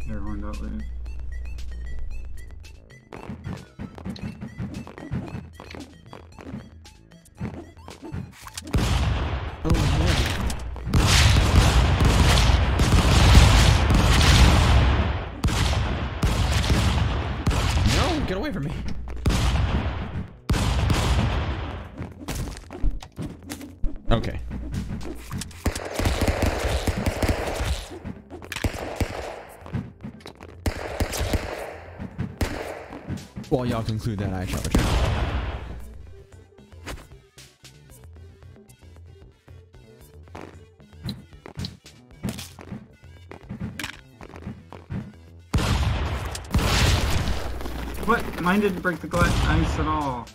S3: Everyone got loot.
S1: Oh, yeah. No, get away from me. Okay. While y'all conclude that, I shall return.
S3: What? Mine didn't break the glass ice at all.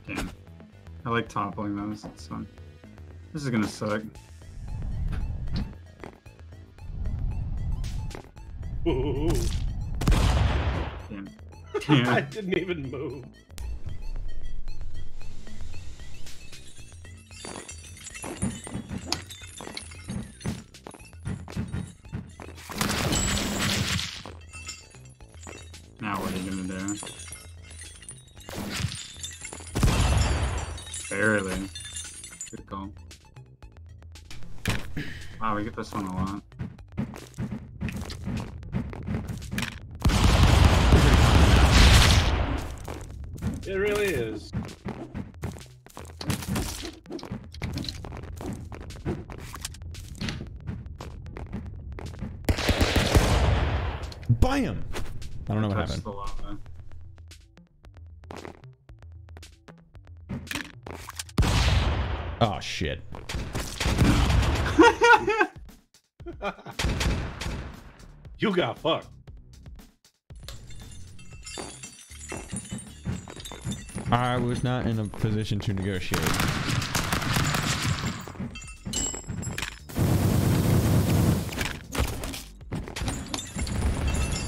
S3: Damn. I like toppling those. It's fun. This is gonna suck.
S2: Ooh.
S3: Damn.
S2: I
S3: Damn.
S2: didn't even move.
S3: Now what are you gonna do? Barely. Good call. Wow, we get this one a lot.
S2: It really is.
S1: Bam! I don't know what
S3: Touch
S1: happened.
S3: the lava.
S1: Oh shit.
S2: You got fucked.
S1: I was not in a position to negotiate.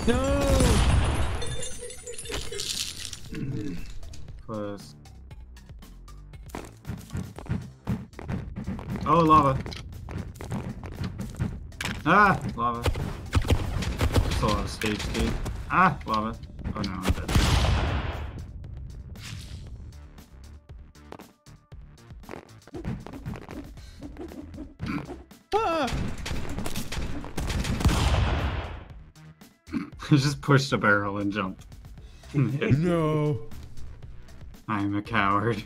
S1: No!
S3: Close. Oh, lava. Ah, lava. Still have stage speed. Ah, lava. Oh no, I'm dead.
S1: Ah!
S3: Just pushed a barrel and jumped.
S1: No!
S3: I'm a coward.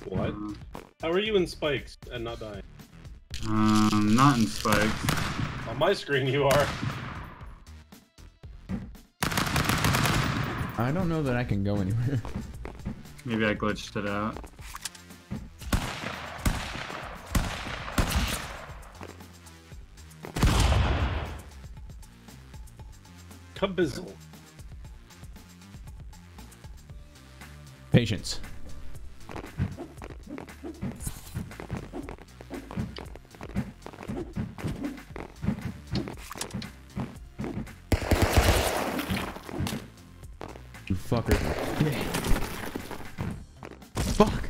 S2: What? How are you in spikes and not dying?
S3: Not in spikes.
S2: On my screen, you are.
S1: I don't know that I can go anywhere.
S3: Maybe I glitched it out.
S2: Kabizzle.
S1: Patience. You fucker. Yeah. Fuck.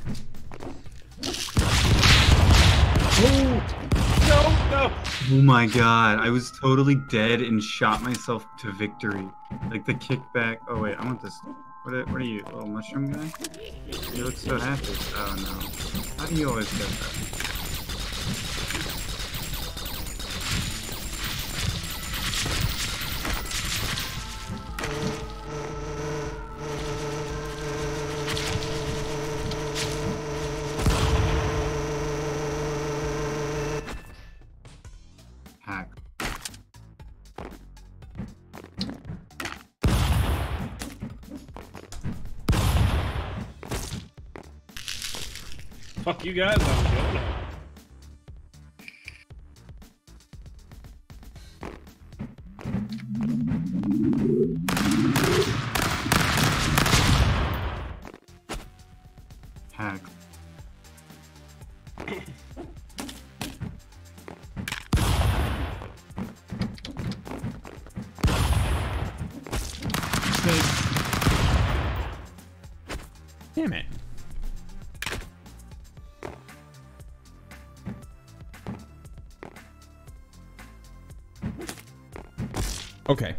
S2: No!
S3: Oh my god, I was totally dead and shot myself to victory. Like the kickback. Oh wait, I want this. What are you, little mushroom guy? You look so happy. Oh no. How do you always get that? Hack.
S2: Fuck you guys, I'm going now.
S3: Hack.
S1: Damn it. Okay.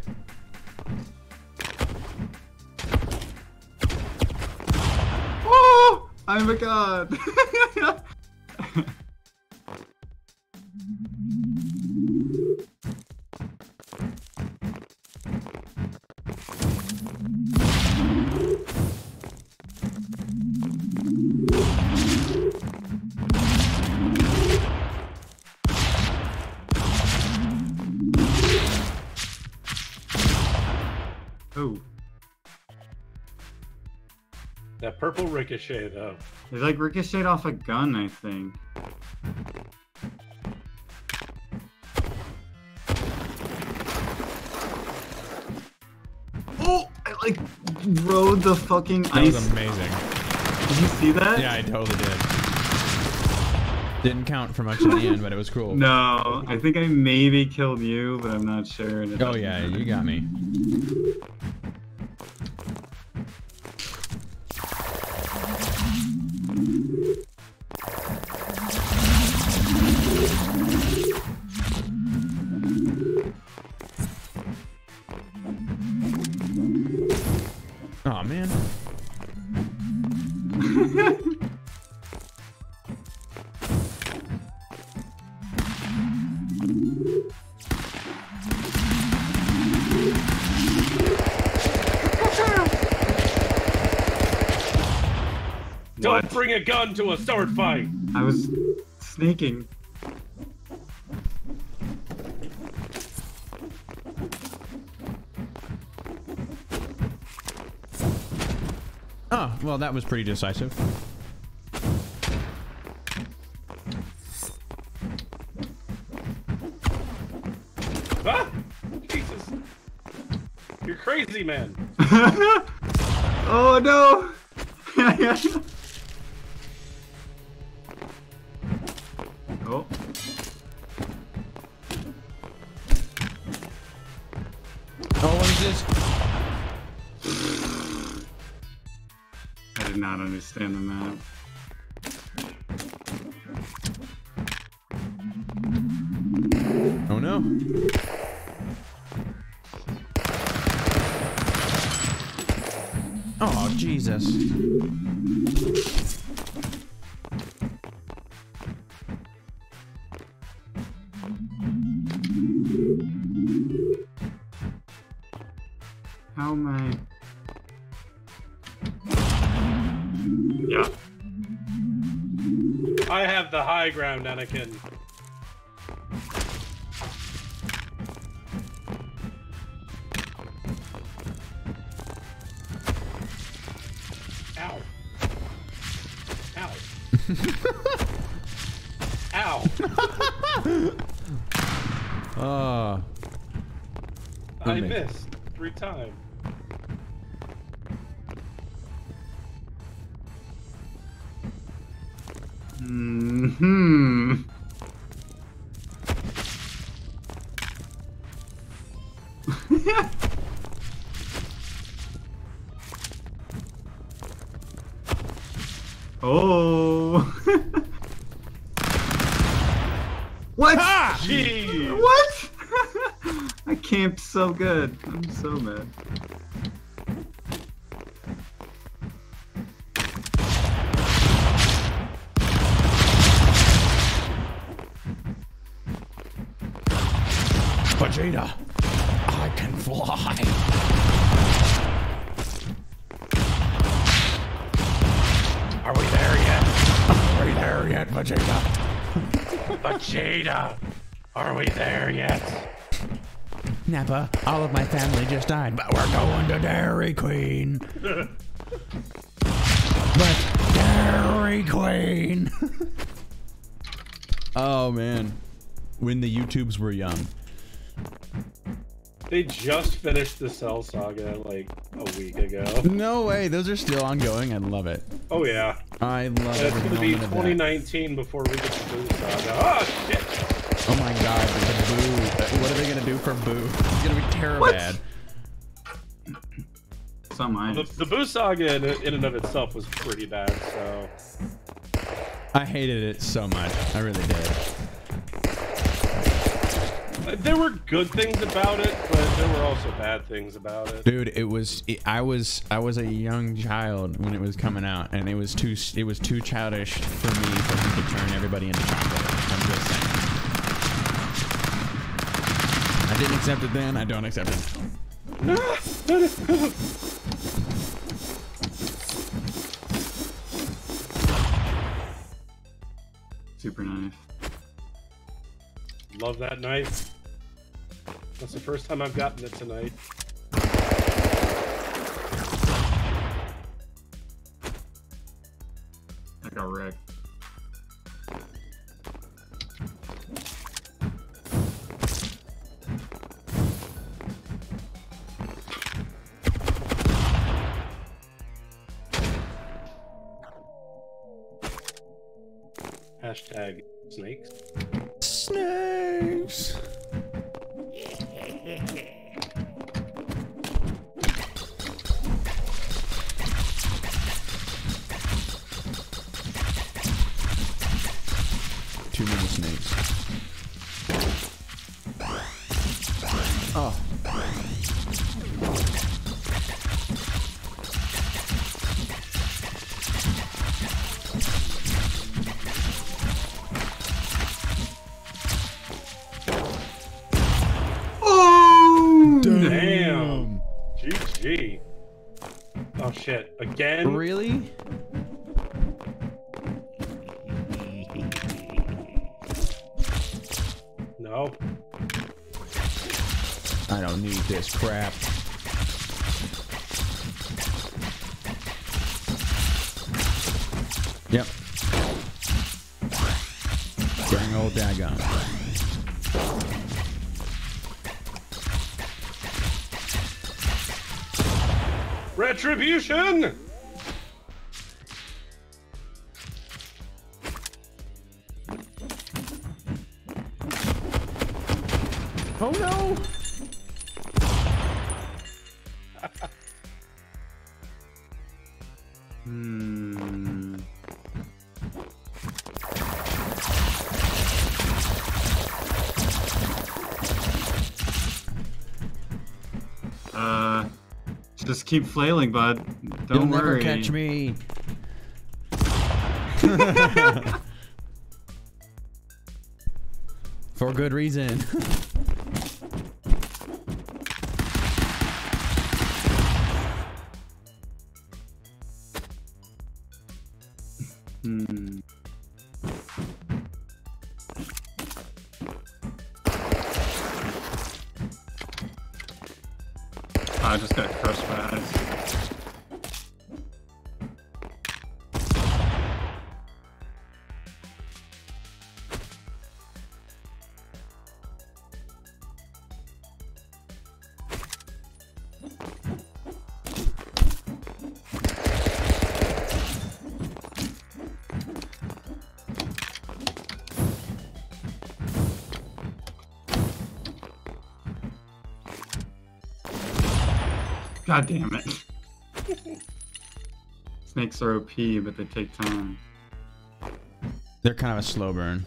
S3: Oh! I'm a god! Oh,
S2: That purple ricochet, though.
S3: they like ricocheted off a gun, I think. Oh, I like rode the fucking
S1: That
S3: ice.
S1: was amazing.
S3: Did you see that?
S1: Yeah, I totally did. Didn't count for much in the end, but it was cool.
S3: No, I think I maybe killed you, but I'm not sure. and it
S1: Oh
S3: doesn't
S1: yeah,
S3: matter.
S1: you got me. Aw, man.
S2: Don't bring a gun to a sword fight.
S3: I was sneaking.
S1: Oh, well, that was pretty decisive.
S2: Ah! Jesus. You're crazy, man.
S3: Oh no! Oh.
S1: Oh, what is this?
S3: I did not understand the map.
S1: Oh no. Oh, Jesus.
S3: How am I? Yeah.
S2: I have the high ground, Anakin. Ow. Ow. Ow. I
S1: me.
S2: missed 3 times.
S3: Hmm. Oh. What?
S1: Ah!
S2: Jeez.
S3: What? I camped so good. I'm so mad.
S1: Vegeta, I can fly. Are we there yet? Are we there yet, Vegeta?
S2: Vegeta, are we there yet?
S1: Nappa, all of my family just died, but we're going to Dairy Queen. But Dairy Queen. Oh, man. When the YouTubes were young.
S2: They just finished the Cell Saga like a week ago.
S1: No way. Those are still ongoing. I love it.
S2: Oh yeah.
S1: I love
S2: And it's
S1: every
S2: gonna be
S1: moment of that.
S2: 2019 before we get to Boo Saga. Ah, shit!
S1: Oh my god, the Boo. What are they gonna do for Boo? It's gonna be terrible.
S3: What? So am I.
S2: The Boo Saga in and of itself was pretty bad, so...
S1: I hated it so much. I really did.
S2: There were good things about it, but there were also bad things about it.
S1: Dude, I was a young child when it was coming out, and it was too childish for me for him to turn everybody into chocolate. I'm just saying. I didn't accept it then. I don't accept it now.
S3: Super knife.
S2: Love that knife. That's the first time I've gotten it tonight.
S3: I got wrecked.
S2: Hashtag snakes.
S1: Snakes. Too many snakes. Oh.
S2: Oh shit! Again?
S1: Really?
S2: No.
S1: I don't need this crap. Yep. Dang old daggone.
S2: Retribution!
S1: Oh no!
S3: Hmm. Just keep flailing, bud. Don't
S1: You'll
S3: worry.
S1: never catch me. For good reason.
S3: Hmm. I just got crushed by eyes. God damn it. Snakes are OP, but they take time.
S1: They're kind of a slow burn.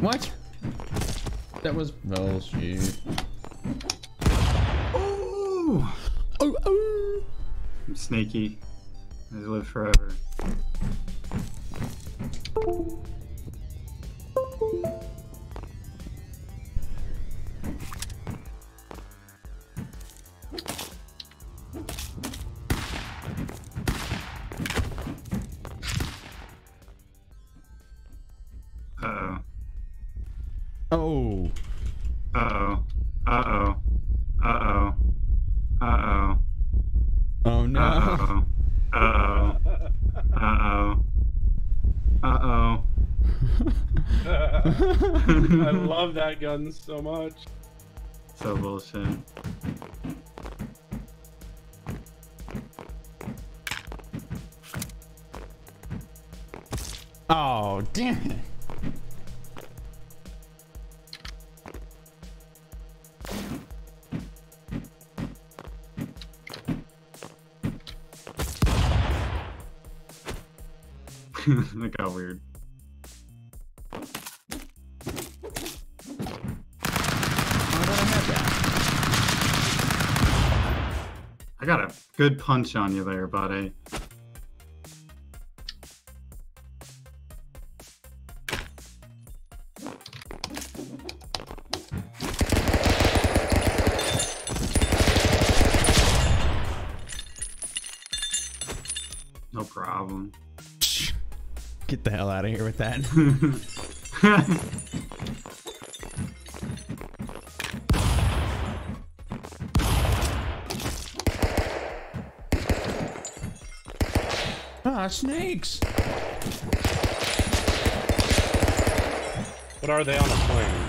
S1: What? That was bullshit.
S3: Ooh!
S1: Oh, oh.
S3: I'm snaky. I live forever.
S1: Oh.
S3: Uh-oh. Uh-oh. Uh-oh. Uh-oh.
S1: Oh no.
S3: Uh-oh. Uh-oh. Uh-oh. Uh-oh.
S2: I love that gun so much.
S3: So bullshit.
S1: Oh, damn it.
S3: That got weird. I got a good punch on you there, buddy. No problem.
S1: Get the hell out of here with that. Ah, snakes.
S2: What are they on a plane?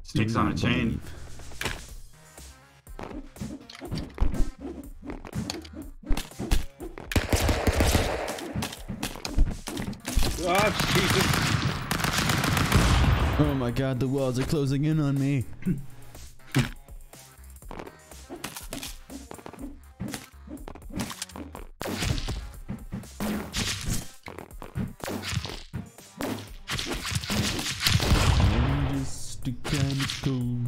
S3: Snakes on a chain.
S2: Oh, Jesus.
S1: Oh my god, the walls are closing in on me. I'm just a chemical.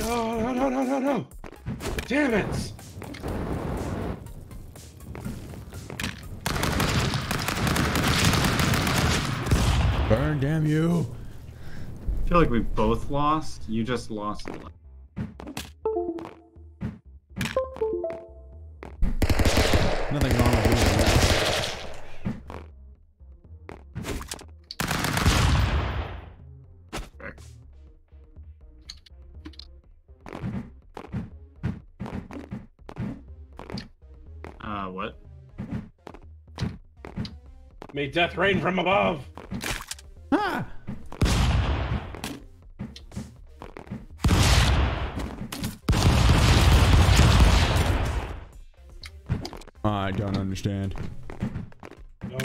S2: No, no, no, no, no, no. Damn it.
S1: Burn, damn you!
S3: I feel like we both lost. You just lost.
S1: Nothing wrong with losing that.
S3: What?
S2: May death rain from above.
S1: Ah! I don't understand.
S2: No.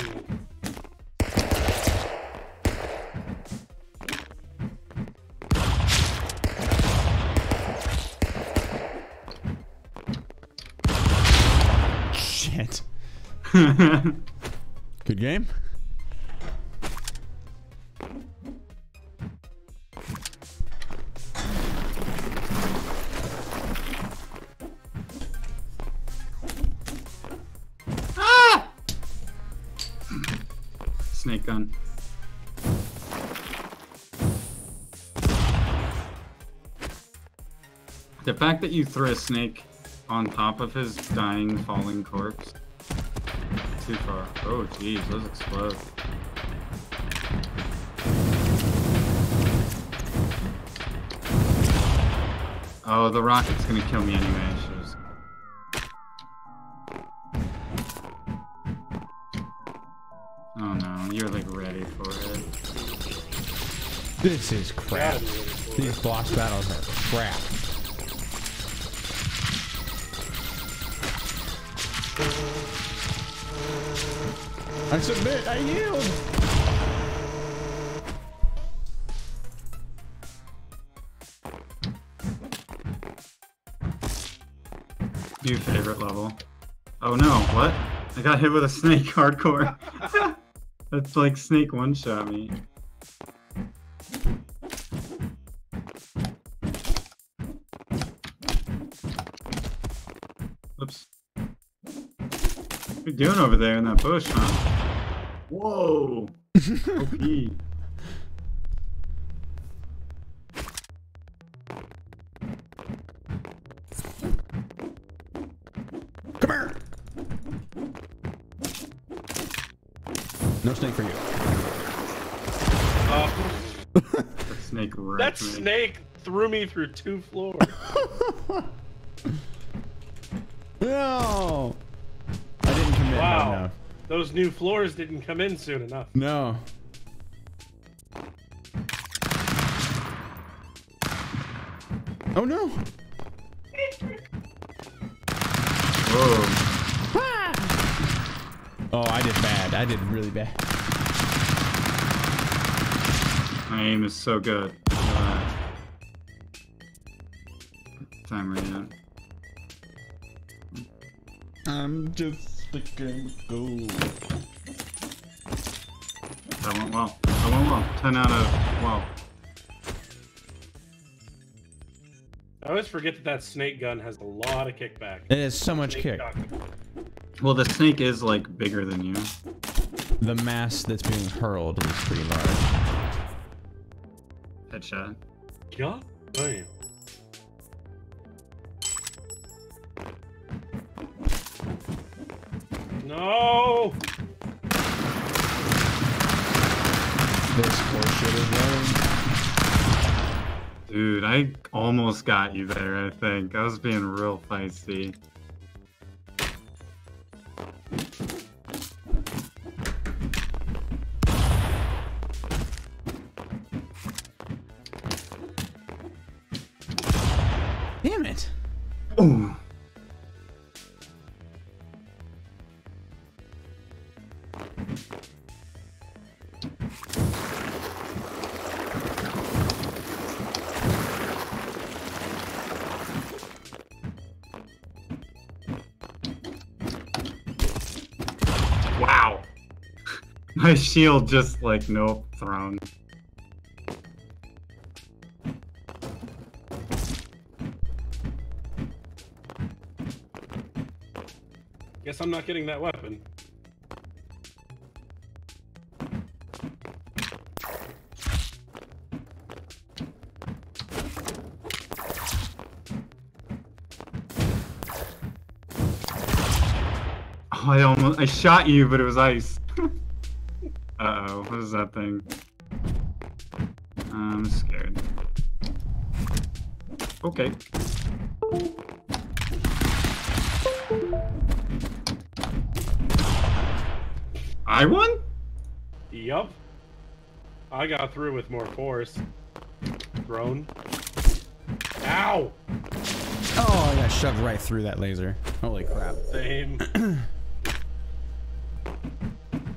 S1: Shit. Good game?
S3: Snake gun. The fact that you threw a snake on top of his dying, falling corpse. Too far. Oh, jeez, those explode. Oh, the rocket's gonna kill me anyway. I should just... Oh no, you're like ready for it.
S1: This is crap. These boss battles are crap. I submit, I yield!
S3: New favorite level. Oh no, what? I got hit with a snake hardcore. That's like snake one-shot me. Oops. What are you doing over there in that bush, huh? Whoa! OP.
S1: Come here! No snake for you.
S3: That snake wrecked
S2: That
S3: me.
S2: snake threw me through 2 floors.
S1: No! I didn't commit.
S2: Wow. Those new floors didn't come in soon enough.
S1: No. Oh no!
S3: Whoa.
S1: Oh, I did bad. I did really bad.
S3: My aim is so good. Time right now.
S1: I'm just sticking with gold.
S3: That went well. That went well. 10 out of 12.
S2: I always forget that that snake gun has a lot of kickback.
S1: It has so much
S2: Snake
S1: kick.
S2: shotgun.
S3: Well, the snake is like bigger than you.
S1: The mass that's being hurled is pretty large.
S3: Headshot.
S2: God damn. No!
S1: This bullshit is running.
S3: Dude, I almost got you there, I think. I was being real feisty.
S1: Damn it.
S3: Ooh. Wow. My shield just like, nope, thrown.
S2: Guess I'm not getting that weapon.
S3: Oh, I shot you, but it was ice. Uh-oh, what is that thing? I'm scared. Okay. I won?
S2: Yup. I got through with more force. Drone. Ow!
S1: Oh, I got shoved right through that laser. Holy crap.
S2: Same.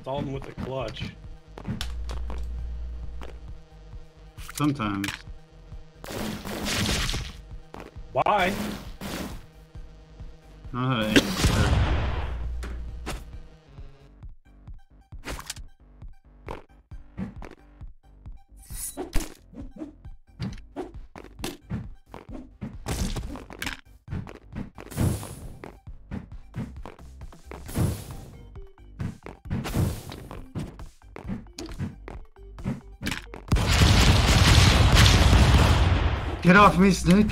S2: Dalton with the clutch.
S3: Sometimes.
S2: Why?
S3: Oh, get off me, Snake!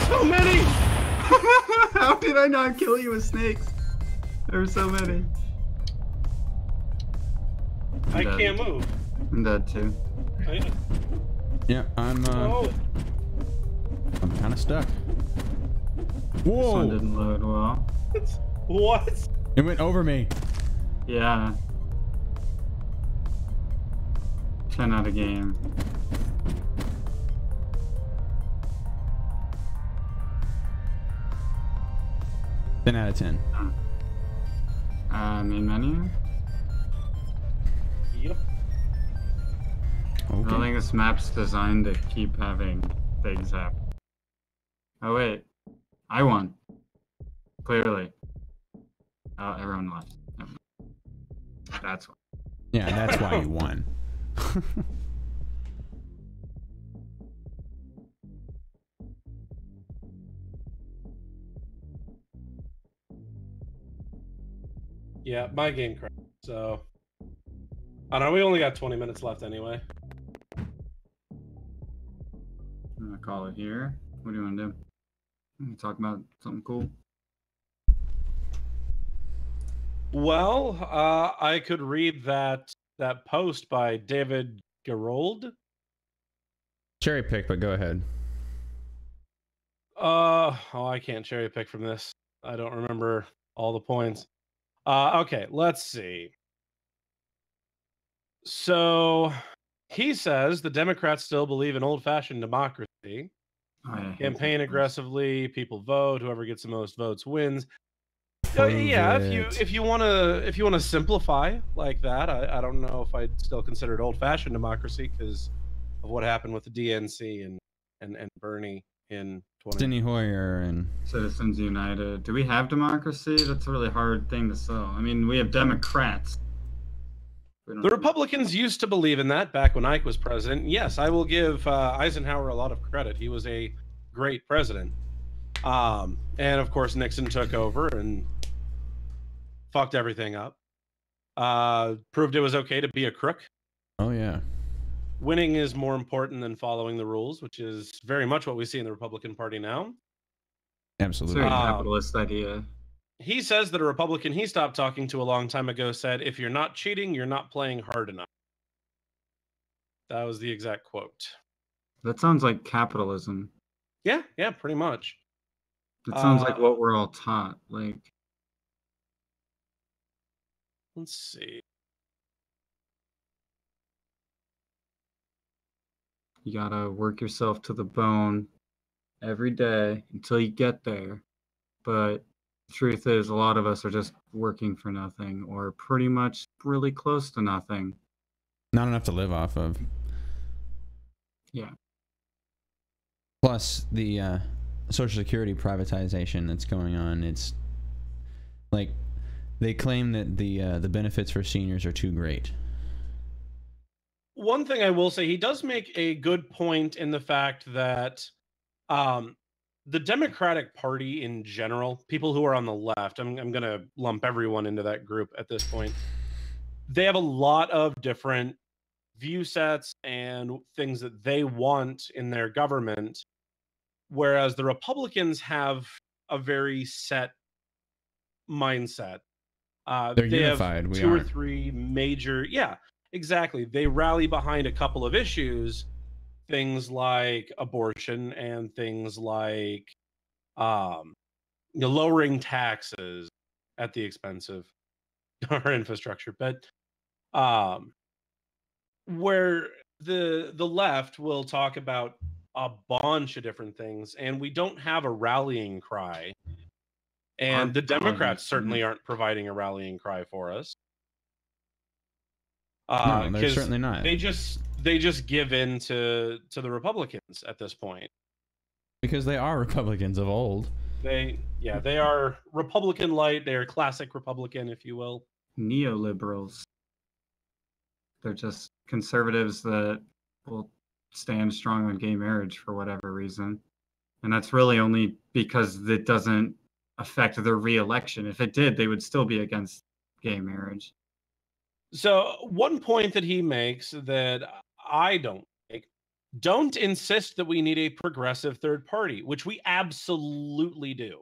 S2: So many!
S3: How did I not kill you with snakes? There were so many.
S2: I
S3: dead.
S2: can't move.
S3: I'm dead too.
S1: Yeah, I'm
S2: Oh,
S1: kind of stuck.
S3: This one
S1: Whoa!
S3: didn't load well.
S2: what?
S1: It went over me.
S3: Yeah. 10 out of game.
S1: Ten out of 10.
S3: Main menu?
S2: Yep.
S3: I don't
S1: Okay.
S3: think this map's designed to keep having things happen. Oh wait. I won. Clearly. Oh, everyone left. Never mind. That's why.
S1: Yeah, that's why you won.
S2: Yeah, my game crashed. So I don't know. We only got 20 minutes left anyway.
S3: I'm gonna call it here. What do you want to do? Talk about something cool.
S2: Well, I could read that post by David Gerold.
S1: Cherry pick, but go ahead.
S2: I can't cherry pick from this. I don't remember all the points. Okay, let's see. So he says the Democrats still believe in old-fashioned democracy.
S3: Oh, yeah,
S2: Campaign aggressively, people vote. Whoever gets the most votes wins.
S1: Prove
S2: Yeah,
S1: it.
S2: if you wanna simplify like that, I don't know if I'd still consider it old-fashioned democracy because of what happened with the DNC and Bernie in 20.
S1: Steny Hoyer and
S3: Citizens United. Do we have democracy? That's a really hard thing to sell. I mean, we have Democrats. We don't
S2: The
S3: have-
S2: Republicans used to believe in that back when Ike was president. Yes, I will give Eisenhower a lot of credit. He was a great president. And of course, Nixon took over and fucked everything up. Proved it was okay to be a crook.
S1: oh yeah,
S2: Winning is more important than following the rules, which is very much what we see in the Republican Party now.
S3: It's a
S1: absolutely.
S3: very capitalist idea.
S2: He says that a Republican he stopped talking to a long time ago said, "If you're not cheating, you're not playing hard enough." That was the exact quote.
S3: That sounds like capitalism.
S2: Yeah, pretty much.
S3: It sounds like what we're all taught. Like,
S2: Let's see.
S3: you gotta work yourself to the bone every day until you get there. But the truth is, a lot of us are just working for nothing or pretty much really close to nothing.
S1: Not enough to live off of.
S3: Yeah.
S1: Plus the Social Security privatization that's going on. It's like They claim that the benefits for seniors are too great.
S2: One thing I will say, he does make a good point in the fact that the Democratic Party in general, people who are on the left, I'm going to lump everyone into that group at this point. They have a lot of different view sets and things that they want in their government, whereas the Republicans have a very set mindset.
S1: They're
S2: they
S1: unified.
S2: have
S1: We
S2: two or
S1: aren't.
S2: three major, yeah, exactly. They rally behind a couple of issues, things like abortion and things like lowering taxes at the expense of our infrastructure. But where the left will talk about a bunch of different things, and we don't have a rallying cry. And the Democrats certainly aren't providing a rallying cry for us.
S1: No, they're certainly not.
S2: They just give in to the Republicans at this point.
S1: Because they are Republicans of old.
S2: They are Republican light. They are classic Republican, if you will.
S3: Neoliberals. They're just conservatives that will stand strong on gay marriage for whatever reason. And that's really only because it doesn't affect their re-election. If it did, they would still be against gay marriage.
S2: So one point that he makes that I don't make, don't insist that we need a progressive third party, which we absolutely do.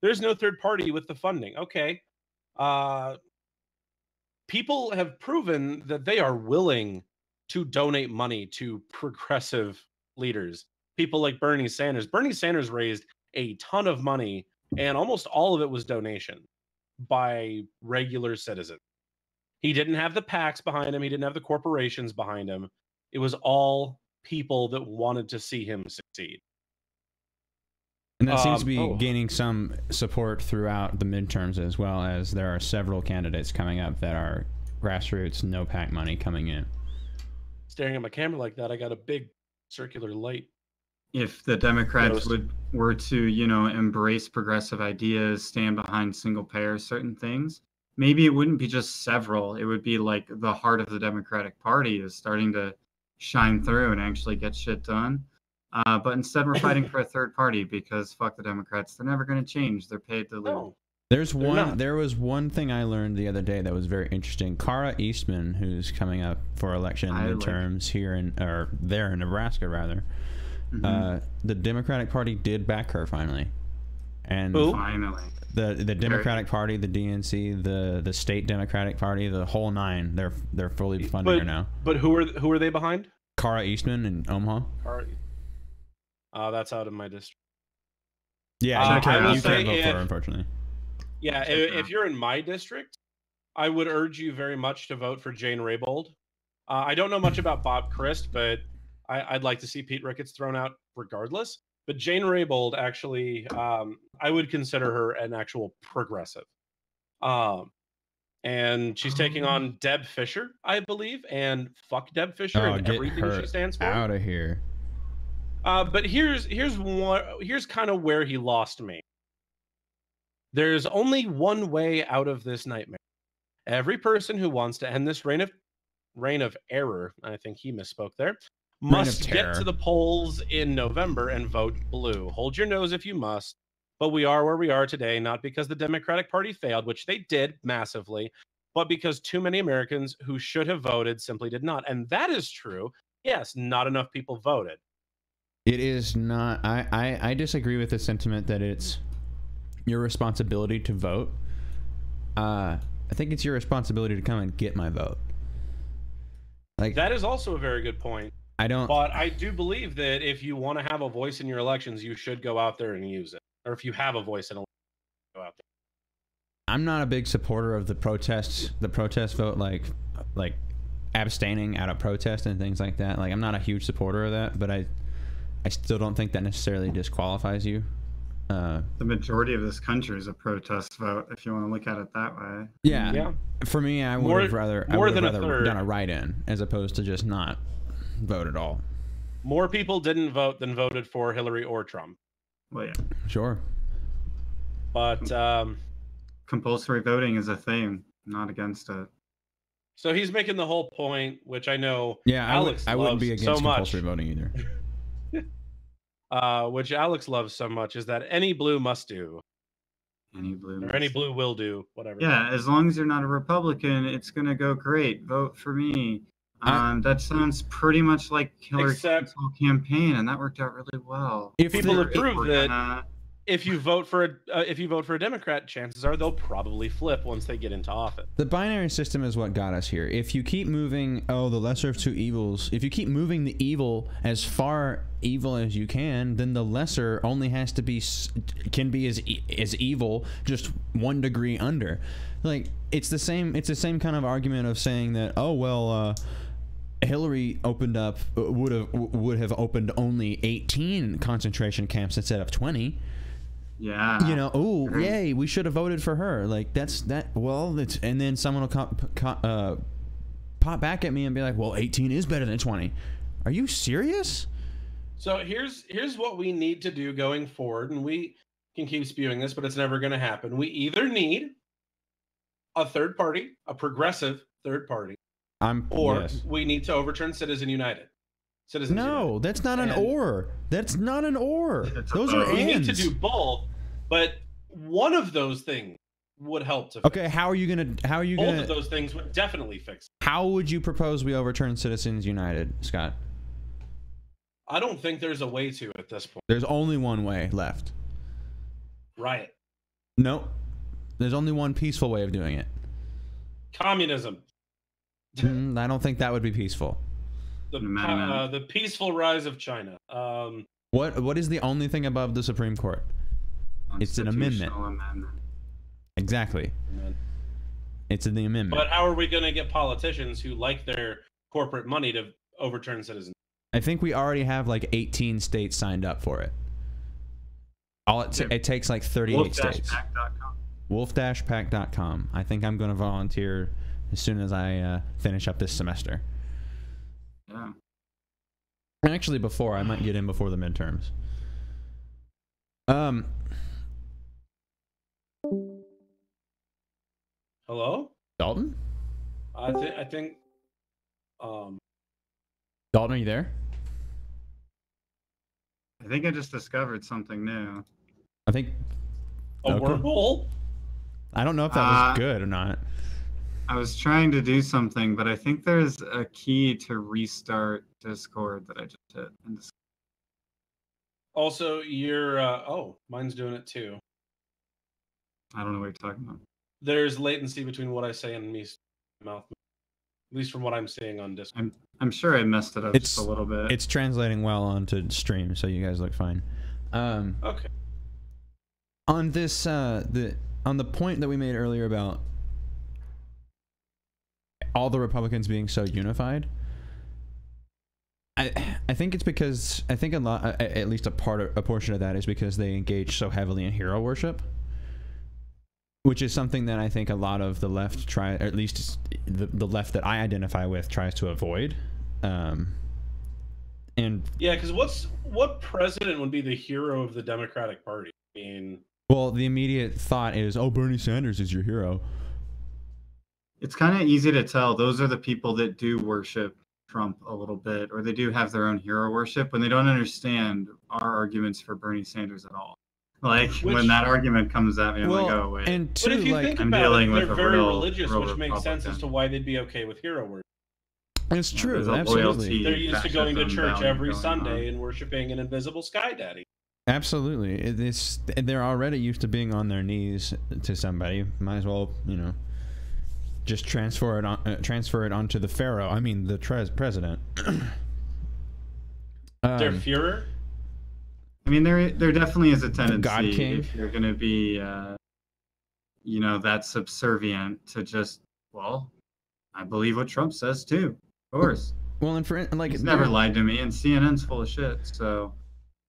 S2: There's no third party with the funding. Okay. People have proven that they are willing to donate money to progressive leaders. People like Bernie Sanders. Bernie Sanders raised a ton of money, and almost all of it was donation by regular citizens. He didn't have the PACs behind him. He didn't have the corporations behind him. It was all people that wanted to see him succeed.
S1: And that seems to be gaining some support throughout the midterms, as well as there are several candidates coming up that are grassroots, no PAC money coming in.
S2: Staring at my camera like that, I got a big circular light.
S3: If the Democrats were to, embrace progressive ideas, stand behind single payer, certain things, maybe it wouldn't be just several. It would be like the heart of the Democratic Party is starting to shine through and actually get shit done. But instead, we're fighting for a third party because fuck the Democrats. They're never going to change. They're paid to lose.
S1: There was one thing I learned the other day that was very interesting. Cara Eastman, who's coming up for election midterms there in Nebraska, rather. Mm-hmm. The Democratic Party did back her finally. And
S3: finally.
S1: The Democratic Party, the DNC, the state Democratic Party, the whole nine, they're fully funding her now.
S2: But who are they behind?
S1: Cara Eastman in Omaha.
S2: That's out of my district.
S1: Yeah, you can't vote for her, unfortunately.
S2: Yeah, if you're in my district, I would urge you very much to vote for Jane Raybould. I don't know much about Bob Christ, but I'd like to see Pete Ricketts thrown out regardless. But Jane Raybould, actually, I would consider her an actual progressive. And she's taking on Deb Fischer, I believe, and fuck Deb Fischer and everything she stands for.
S1: Out of here.
S2: But here's kind of where he lost me. There's only one way out of this nightmare. Every person who wants to end this reign of error, I think he misspoke there, must get to the polls in November and vote blue. Hold your nose if you must, but we are where we are today, not because the Democratic Party failed, which they did massively, but because too many Americans who should have voted simply did not. And that is true. Yes, not enough people voted.
S1: It is not. I disagree with the sentiment that it's your responsibility to vote. I think it's your responsibility to come and get my vote. Like, that
S2: is also a very good point. But I do believe that if you want to have a voice in your elections, you should go out there and use it. Or if you have a voice in elections, go out there.
S1: I'm not a big supporter of the protest vote, like abstaining out of protest and things like that. Like, I'm not a huge supporter of that, but I still don't think that necessarily disqualifies you.
S3: The majority of this country is a protest vote, if you want to look at it that way.
S1: Yeah. For me, I would have rather done a write-in as opposed to just not vote at all.
S2: More people didn't vote than voted for Hillary or Trump.
S3: Well, yeah.
S1: Sure.
S2: But
S3: compulsory voting is a thing. I'm not against it.
S2: So he's making the whole point, which I know
S1: Yeah,
S2: Alex
S1: I wouldn't be
S2: loves
S1: against
S2: so much.
S1: compulsory voting either.
S2: Which Alex loves so much, is that any blue must do,
S3: Any blue.
S2: or any blue will do, whatever.
S3: Yeah, as long as you're not a Republican, it's gonna go great. Vote for me. That sounds pretty much like Hillary Clinton's whole campaign, and that worked out really well.
S1: If
S2: People
S1: there-
S2: approve that if you vote for a Democrat, chances are they'll probably flip once they get into office.
S1: The binary system is what got us here. If you keep moving, the lesser of two evils, if you keep moving the evil as far evil as you can, then the lesser only has to be, can be as evil, just 1 degree under. Like, it's the same kind of argument of saying that, Hillary opened up, would have opened only 18 concentration camps instead of 20.
S3: Yeah.
S1: You know, yay, we should have voted for her. Like, and then someone will pop back at me and be like, well, 18 is better than 20. Are you serious?
S2: So here's what we need to do going forward, and we can keep spewing this, but it's never going to happen. We either need a third party, a progressive third party, or we need to overturn Citizens United.
S1: No, that's not an or. That's not an or. Those are
S2: we
S1: ands.
S2: need to do both, but one of those things would help to fix.
S1: Okay, how are you gonna
S2: both of those things would definitely fix it.
S1: How would you propose we overturn Citizens United, Scott?
S2: I don't think there's a way to at this point.
S1: There's only one way left.
S2: Riot.
S1: No. There's only one peaceful way of doing it.
S2: Communism.
S1: I don't think that would be peaceful.
S2: The peaceful rise of China.
S1: What is the only thing above the Supreme Court? It's an amendment. Exactly. It's in the amendment.
S2: But how are we going to get politicians who like their corporate money to overturn citizens?
S1: I think we already have like 18 states signed up for it. It takes like 38 states. Wolf-pack.com. I think I'm going to volunteer as soon as I finish up this semester.
S3: Yeah.
S1: Actually, I might get in before the midterms.
S2: Hello?
S1: Dalton?
S2: I think.
S1: Dalton, are you there?
S3: I think I just discovered something new.
S1: I think.
S2: A wormhole?
S1: I don't know if that was good or not.
S3: I was trying to do something, but I think there's a key to restart Discord that I just hit.
S2: Also, mine's doing it too.
S3: I don't know what you're talking about.
S2: There's latency between what I say and me mouth, at least from what I'm seeing on Discord.
S3: I'm sure I messed it up just a little bit.
S1: It's translating well onto stream, so you guys look fine.
S2: Okay.
S1: On this, on the point that we made earlier about all the Republicans being so unified, I think it's because a lot, at least a portion of that is because they engage so heavily in hero worship, which is something that I think a lot of the left or at least the left that I identify with, tries to avoid. And
S2: yeah, because what president would be the hero of the Democratic Party? I mean,
S1: well, the immediate thought is, Bernie Sanders is your hero.
S3: It's kind of easy to tell. Those are the people that do worship Trump a little bit, or they do have their own hero worship when they don't understand our arguments for Bernie Sanders at all. Like, when that argument comes at me, I'm like, oh, wait.
S1: And
S2: but if you think
S3: I'm
S2: about
S3: dealing
S2: it,
S3: with
S2: they're
S3: a
S2: very
S3: real
S2: religious, which makes
S3: Republican.
S2: sense as to why they'd be okay with hero worship.
S1: It's true,
S3: there's a
S1: absolutely.
S3: loyalty,
S2: They're used to going to
S3: fascism
S2: church
S3: value
S2: every
S3: going
S2: Sunday
S3: on.
S2: and worshiping an invisible sky daddy.
S1: Absolutely. They're already used to being on their knees to somebody. Might as well, just transfer it onto the pharaoh. I mean, the president.
S2: Their Führer?
S3: I mean, there definitely is a tendency,
S1: God King.
S3: if you're going to be, that subservient to just, well, I believe what Trump says too. Of course.
S1: Well, and
S3: He's never lied to me, and CNN's full of shit. So,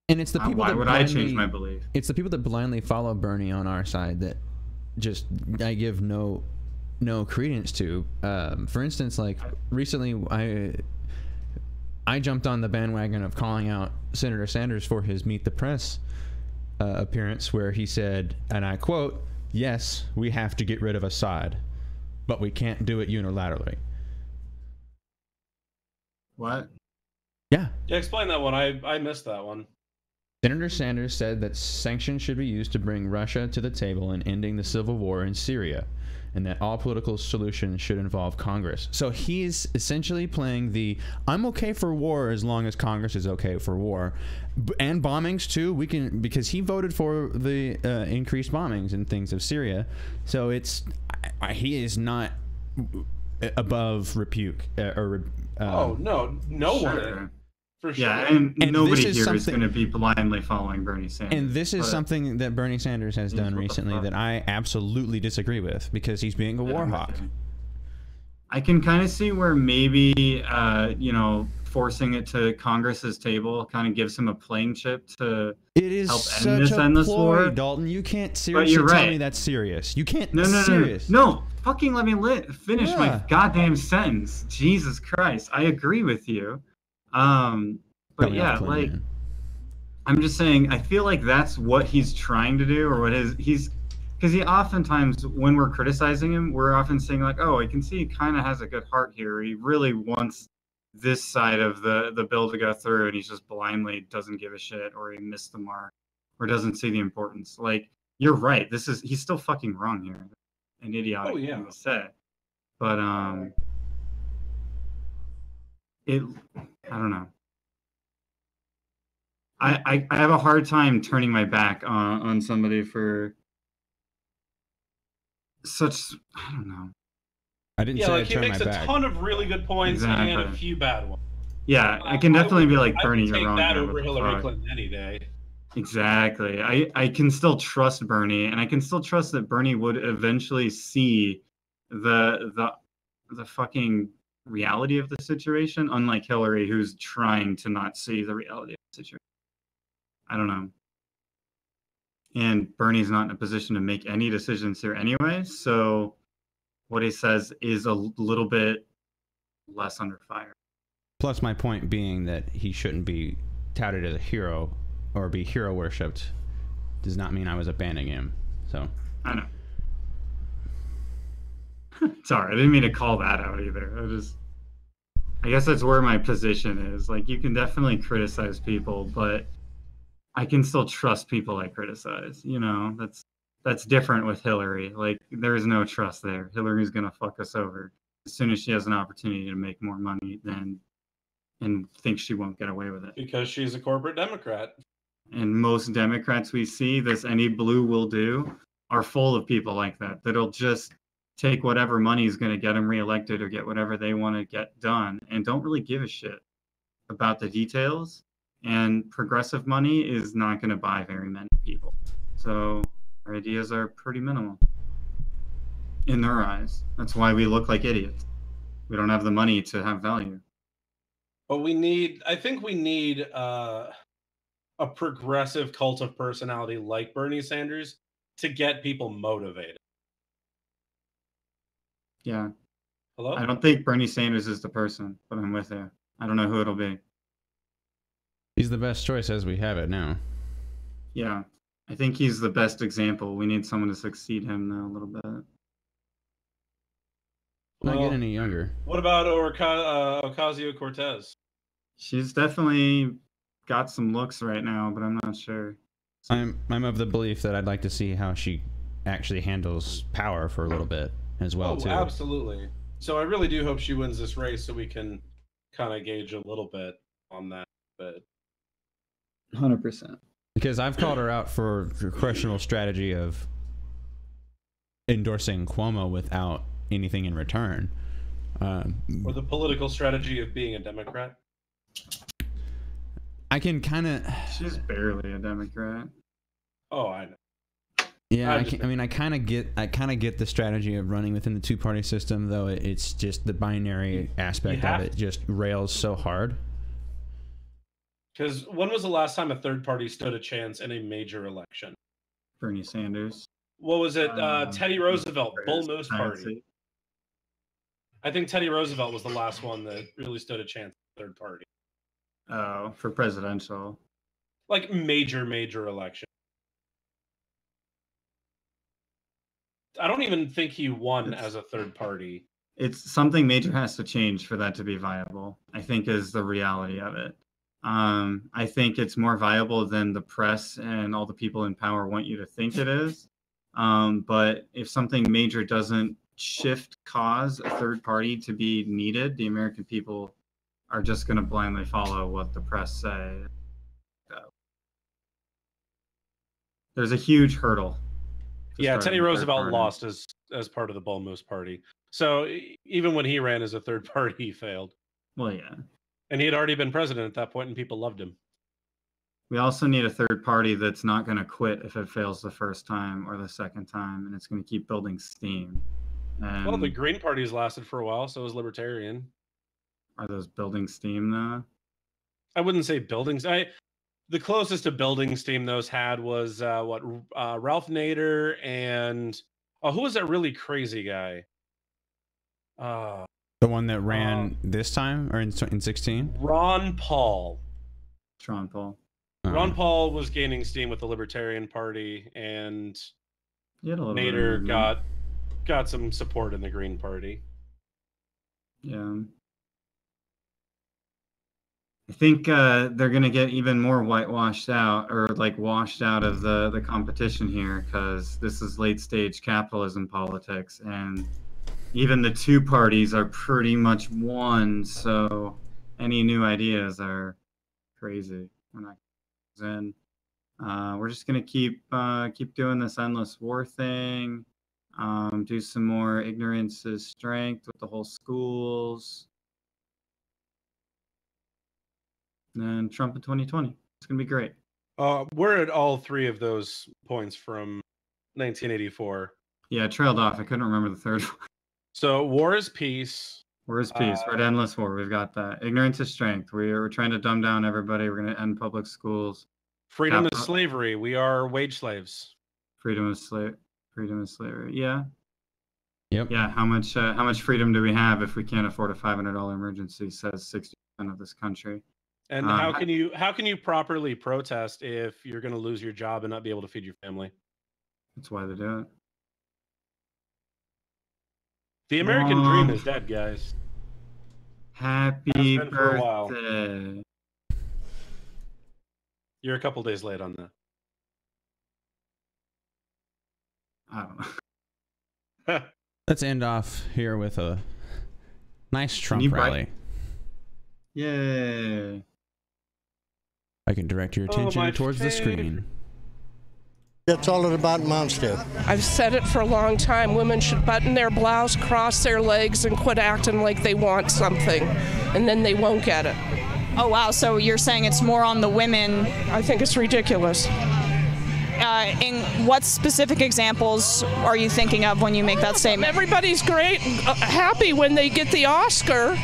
S1: and it's the people
S3: why
S1: that
S3: would I change my belief?
S1: It's the people that blindly follow Bernie on our side that just I give no credence to. For instance, like recently, I jumped on the bandwagon of calling out Senator Sanders for his Meet the Press appearance, where he said, and I quote, yes, we have to get rid of Assad, but we can't do it unilaterally.
S3: What?
S1: Yeah.
S2: Yeah, explain that one. I missed that one.
S1: Senator Sanders said that sanctions should be used to bring Russia to the table in ending the civil war in Syria, and that all political solutions should involve Congress. So he's essentially playing the I'm okay for war as long as Congress is okay for war, and bombings too. We can, because he voted for the increased bombings and things of Syria. So it's he is not above rebuke or.
S2: Oh no, no
S3: Sure.
S2: one. For sure.
S3: Yeah, and
S1: And
S3: nobody
S1: this is
S3: here is
S1: something-
S3: going to be blindly following Bernie Sanders.
S1: And this is
S3: but-
S1: something that Bernie Sanders has done
S3: what the
S1: recently
S3: fuck?
S1: that I absolutely disagree with, because he's being a war hawk.
S3: I can kind of see where maybe, forcing it to Congress's table kind of gives him a playing chip to.
S1: It is
S3: Help end
S1: such
S3: this
S1: a
S3: endless
S1: ploy,
S3: war.
S1: Dalton. You can't seriously
S3: you're
S1: tell
S3: right.
S1: me that's serious. You can't.
S3: No.
S1: Serious.
S3: No, fucking let me finish
S1: Yeah.
S3: my goddamn sentence. Jesus Christ, I agree with you. But
S1: Coming
S3: yeah,
S1: off Clinton,
S3: like
S1: man.
S3: I'm just saying, I feel like that's what he's trying to do, or what he's because he oftentimes, when we're criticizing him, we're often saying like, oh, I can see he kind of has a good heart here. He really wants this side of the bill to go through, and he's just blindly doesn't give a shit, or he missed the mark, or doesn't see the importance. Like, you're right. He's still fucking wrong here, an idiotic thing to say. But I don't know. I have a hard time turning my back on somebody for such, I don't know.
S1: I didn't
S2: Yeah,
S1: say
S2: like
S1: I'd
S2: he
S1: turn
S2: makes
S1: my
S2: a
S1: back.
S2: ton of really good points and a
S3: Exactly.
S2: few bad ones.
S3: Yeah, I can definitely be like,
S2: I
S3: Bernie,
S2: would
S3: you're
S2: take
S3: wrong.
S2: that
S3: here, what
S2: over
S3: the
S2: Hillary
S3: fuck?"
S2: Clinton any day.
S3: Exactly. I can still trust Bernie, and I can still trust that Bernie would eventually see the fucking reality of the situation, unlike Hillary, who's trying to not see the reality of the situation. I don't know. And Bernie's not in a position to make any decisions here anyway, so what he says is a little bit less under fire.
S1: Plus, my point being that he shouldn't be touted as a hero or be hero worshipped does not mean I was abandoning him. So
S3: I know. Sorry, I didn't mean to call that out either. I guess that's where my position is. Like, you can definitely criticize people, but I can still trust people I criticize. You know, that's different with Hillary. Like, there is no trust there. Hillary's gonna fuck us over as soon as she has an opportunity to make more money and thinks she won't get away with it.
S2: Because she's a corporate Democrat.
S3: And most Democrats we see, this any blue will do, are full of people like that. That'll just take whatever money is going to get them reelected or get whatever they want to get done and don't really give a shit about the details. And progressive money is not going to buy very many people. So our ideas are pretty minimal in their eyes. That's why we look like idiots. We don't have the money to have value.
S2: But I think we need a progressive cult of personality like Bernie Sanders to get people motivated.
S3: Yeah.
S2: Hello?
S3: I don't think Bernie Sanders is the person, but I'm with you. I don't know who it'll be.
S1: he's the best choice as we have it now.
S3: Yeah. I think he's the best example. We need someone to succeed him though a little bit.
S1: Not
S2: Well,
S1: getting any younger.
S2: What about Ocasio-Cortez?
S3: She's definitely got some looks right now, but I'm not sure.
S1: I'm of the belief that I'd like to see how she actually handles power for a little bit as well too.
S2: Absolutely. So I really do hope she wins this race so we can kind of gauge a little bit on that. But
S3: 100%.
S1: Because I've called her out for the questionable strategy of endorsing Cuomo without anything in return.
S2: or the political strategy of being a Democrat.
S1: I can kind of,
S3: She's barely a Democrat.
S2: Oh, I know.
S1: yeah.
S2: I just-
S1: I kind of get the strategy of running within the two-party system, though it's just the binary aspect
S2: have
S1: of it just rails so hard.
S2: Because when was the last time a third party stood a chance in a major election?
S3: Bernie Sanders.
S2: What was it? Teddy Roosevelt, Bull
S3: Greatest
S2: Moose
S3: science.
S2: Party. I think Teddy Roosevelt was the last one that really stood a chance at third party.
S3: Oh, for presidential.
S2: Like major election. I don't even think he won as a third party.
S3: It's something major has to change for that to be viable, I think, is the reality of it. I think it's more viable than the press and all the people in power want you to think it is. But if something major doesn't cause a third party to be needed, the American people are just going to blindly follow what the press say. There's a huge hurdle.
S2: Yeah, Teddy Roosevelt lost as part of the Bull Moose Party. So even when he ran as a third party, he failed.
S3: Well, yeah.
S2: And he had already been president at that point, and people loved him.
S3: We also need a third party that's not going to quit if it fails the first time or the second time, and it's going to keep building steam. And
S2: well, the Green Party's lasted for a while, so is Libertarian.
S3: Are those building steam, though?
S2: I wouldn't say buildings. The closest to building steam those had was Ralph Nader and who was that really crazy guy?
S1: The one that ran this time or in 16?
S2: Ron Paul.
S3: Ron Paul.
S2: Ron Paul was gaining steam with the Libertarian Party, and Nader got some support in the Green Party.
S3: Yeah. I think they're going to get even more washed out of the competition here, because this is late stage capitalism politics, and even the two parties are pretty much one. So any new ideas are crazy. We're not in. We're just going to keep doing this endless war thing. Do some more ignorance is strength with the whole schools. And Trump in 2020. It's going to be great.
S2: We're at all three of those points from 1984.
S3: Yeah, I trailed off. I couldn't remember the third one.
S2: So war is peace.
S3: War is peace. We're at endless war. We've got that. Ignorance is strength. We're trying to dumb down everybody. We're going to end public schools.
S2: Freedom is slavery. We are wage slaves.
S3: Freedom is slavery. Yeah.
S1: Yep.
S3: Yeah. How much freedom do we have if we can't afford a $500 emergency? Says 60% of this country.
S2: And how can you properly protest if you're going to lose your job and not be able to feed your family?
S3: That's why they do it.
S2: The American dream is dead, guys.
S3: Happy birthday.
S2: You're a couple days late on that.
S3: I don't know.
S1: Let's end off here with a nice Trump rally.
S3: Yay.
S1: I can direct your attention towards the screen.
S4: That's all about amounts to.
S6: I've said it for a long time. Women should button their blouse, cross their legs, and quit acting like they want something, and then they won't get it.
S7: Oh, wow. So you're saying it's more on the women?
S6: I think it's ridiculous.
S7: In what specific examples are you thinking of when you make that statement?
S6: Everybody's great, happy when they get the Oscar,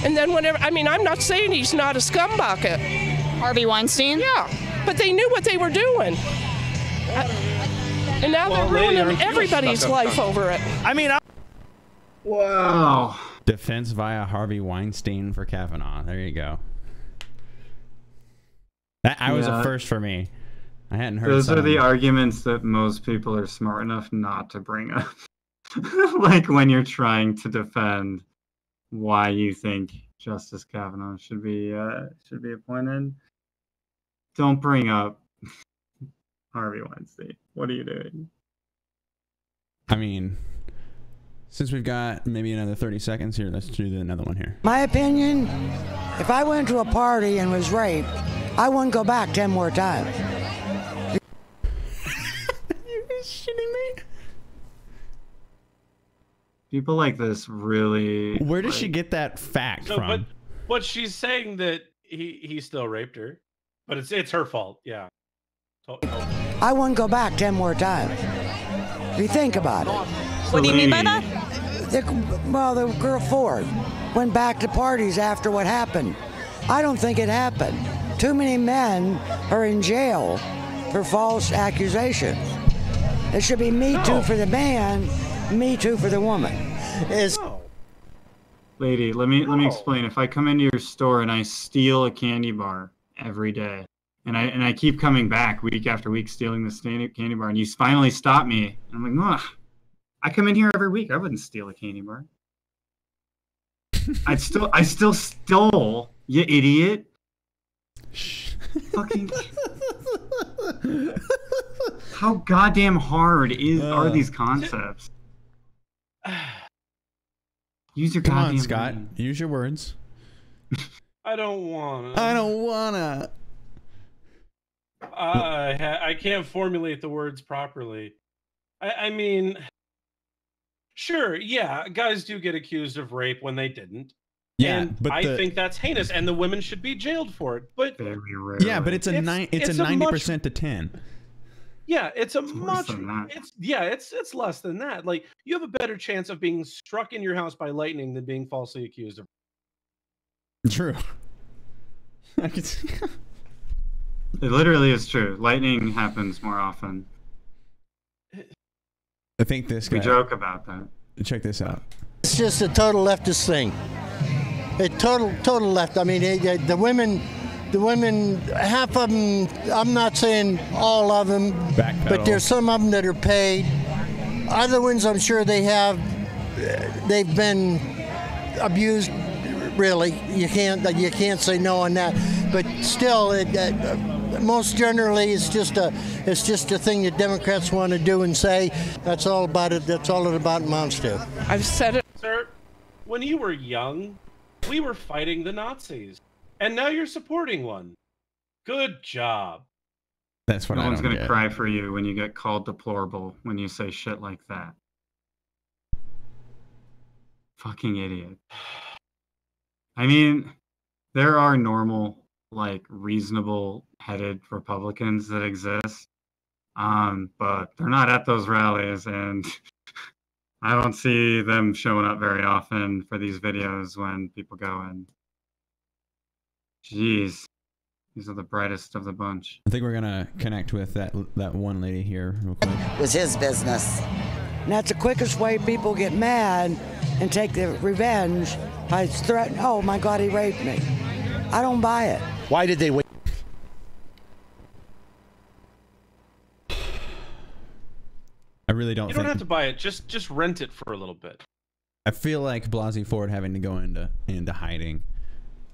S6: and then whenever, I mean, I'm not saying he's not a scumbucket.
S7: Harvey Weinstein?
S6: Yeah, but they knew what they were doing. And now they're ruining everybody's life over it.
S1: I mean,
S3: wow.
S1: Defense via Harvey Weinstein for Kavanaugh. There you go. That was a first for me. I hadn't heard.
S3: Those are the arguments that most people are smart enough not to bring up. Like when you're trying to defend why you think Justice Kavanaugh should be appointed. Don't bring up Harvey Weinstein. What are you doing?
S1: I mean, since we've got maybe another 30 seconds here, let's do another one here.
S8: My opinion, if I went to a party and was raped, I wouldn't go back 10 more times.
S1: You're shitting me?
S3: People like this really...
S1: Where did she get that fact from?
S2: But she's saying that he still raped her. But it's her fault, yeah.
S8: I wouldn't go back 10 more times. If you think about it.
S7: What do you mean by that?
S8: The girl Ford went back to parties after what happened. I don't think it happened. Too many men are in jail for false accusations. It should be Me Too for the man, Me Too for the woman.
S3: Lady, let me explain. If I come into your store and I steal a candy bar every day, and I keep coming back week after week stealing this candy bar, and you finally stop me, and I'm like, I come in here every week. I wouldn't steal a candy bar. I still stole, you idiot. Fucking. How goddamn hard are these concepts? Use your
S1: Come
S3: goddamn
S1: on, Scott.
S3: brain.
S1: Use your words.
S2: I don't wanna.
S1: I don't wanna.
S2: I can't formulate the words properly. I mean, sure, yeah, guys do get accused of rape when they didn't.
S1: Yeah,
S2: and
S1: but
S2: I think that's heinous, and the women should be jailed for it. But
S3: Very rarely.
S1: yeah, but it's a 90% to 10.
S2: Yeah, it's a
S3: It's worse
S2: much.
S3: than that.
S2: It's less than that. Like, you have a better chance of being struck in your house by lightning than being falsely accused of.
S1: True. I could see.
S3: It literally is true. Lightning happens more often.
S1: I think this guy.
S3: We joke about that.
S1: Check this out.
S9: It's just a total leftist thing. A total left. I mean, the women, half of them. I'm not saying all of them,
S1: Backpedal.
S9: but there's some of them that are paid. Other ones, I'm sure they've been abused. Really, you can't say no on that. But still, most generally, it's just a thing that Democrats want to do and say. That's all about it. That's all it about amounts to.
S6: I've said it.
S2: Sir, when you were young, we were fighting the Nazis, and now you're supporting one. Good job.
S1: That's what
S3: No
S1: I
S3: one's
S1: don't
S3: gonna
S1: get.
S3: cry for you when you get called deplorable when you say shit like that. Fucking idiot. I mean, there are normal, like, reasonable-headed Republicans that exist, but they're not at those rallies, and I don't see them showing up very often for these videos when people go and, jeez, these are the brightest of the bunch.
S1: I think we're gonna connect with that one lady here real quick.
S8: It was his business. And that's the quickest way people get mad and take the revenge by threatening, oh my God, he raped me. I don't buy it.
S5: Why did they wait?
S1: I really don't
S2: You
S1: think.
S2: don't have to buy it. Just rent it for a little bit.
S1: I feel like Blasey Ford having to go into hiding,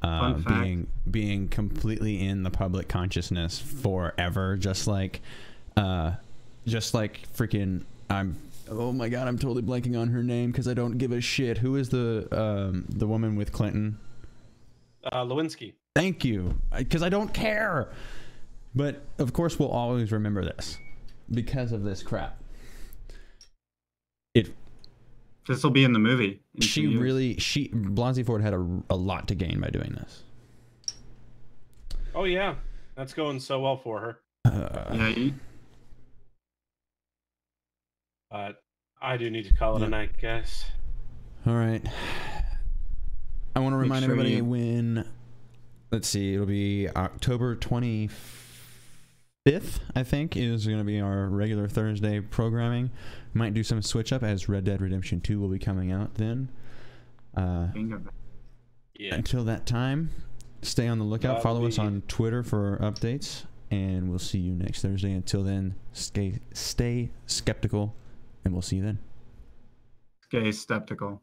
S3: Fun fact.
S1: being completely in the public consciousness forever, just like freaking oh my God, I'm totally blanking on her name because I don't give a shit. Who is the woman with Clinton?
S2: Lewinsky.
S1: Thank you, because I don't care. But of course, we'll always remember this because of this crap.
S3: This will be in the movie. in 2 years.
S1: Blasey Ford had a lot to gain by doing this.
S2: Oh yeah, that's going so well for her.
S3: Yeah,
S2: I do need to call it a night, guys.
S1: All right. I want to
S3: Make
S1: remind
S3: sure
S1: everybody
S3: you-
S1: when. Let's see. It'll be October 25th. I think is going to be our regular Thursday programming. Might do some switch up as Red Dead Redemption 2 will be coming out then.
S3: Bingo.
S2: Yeah.
S1: Until that time, stay on the lookout. Follow us on Twitter for updates, and we'll see you next Thursday. Until then, stay skeptical, and we'll see you then.
S3: Gay skeptical.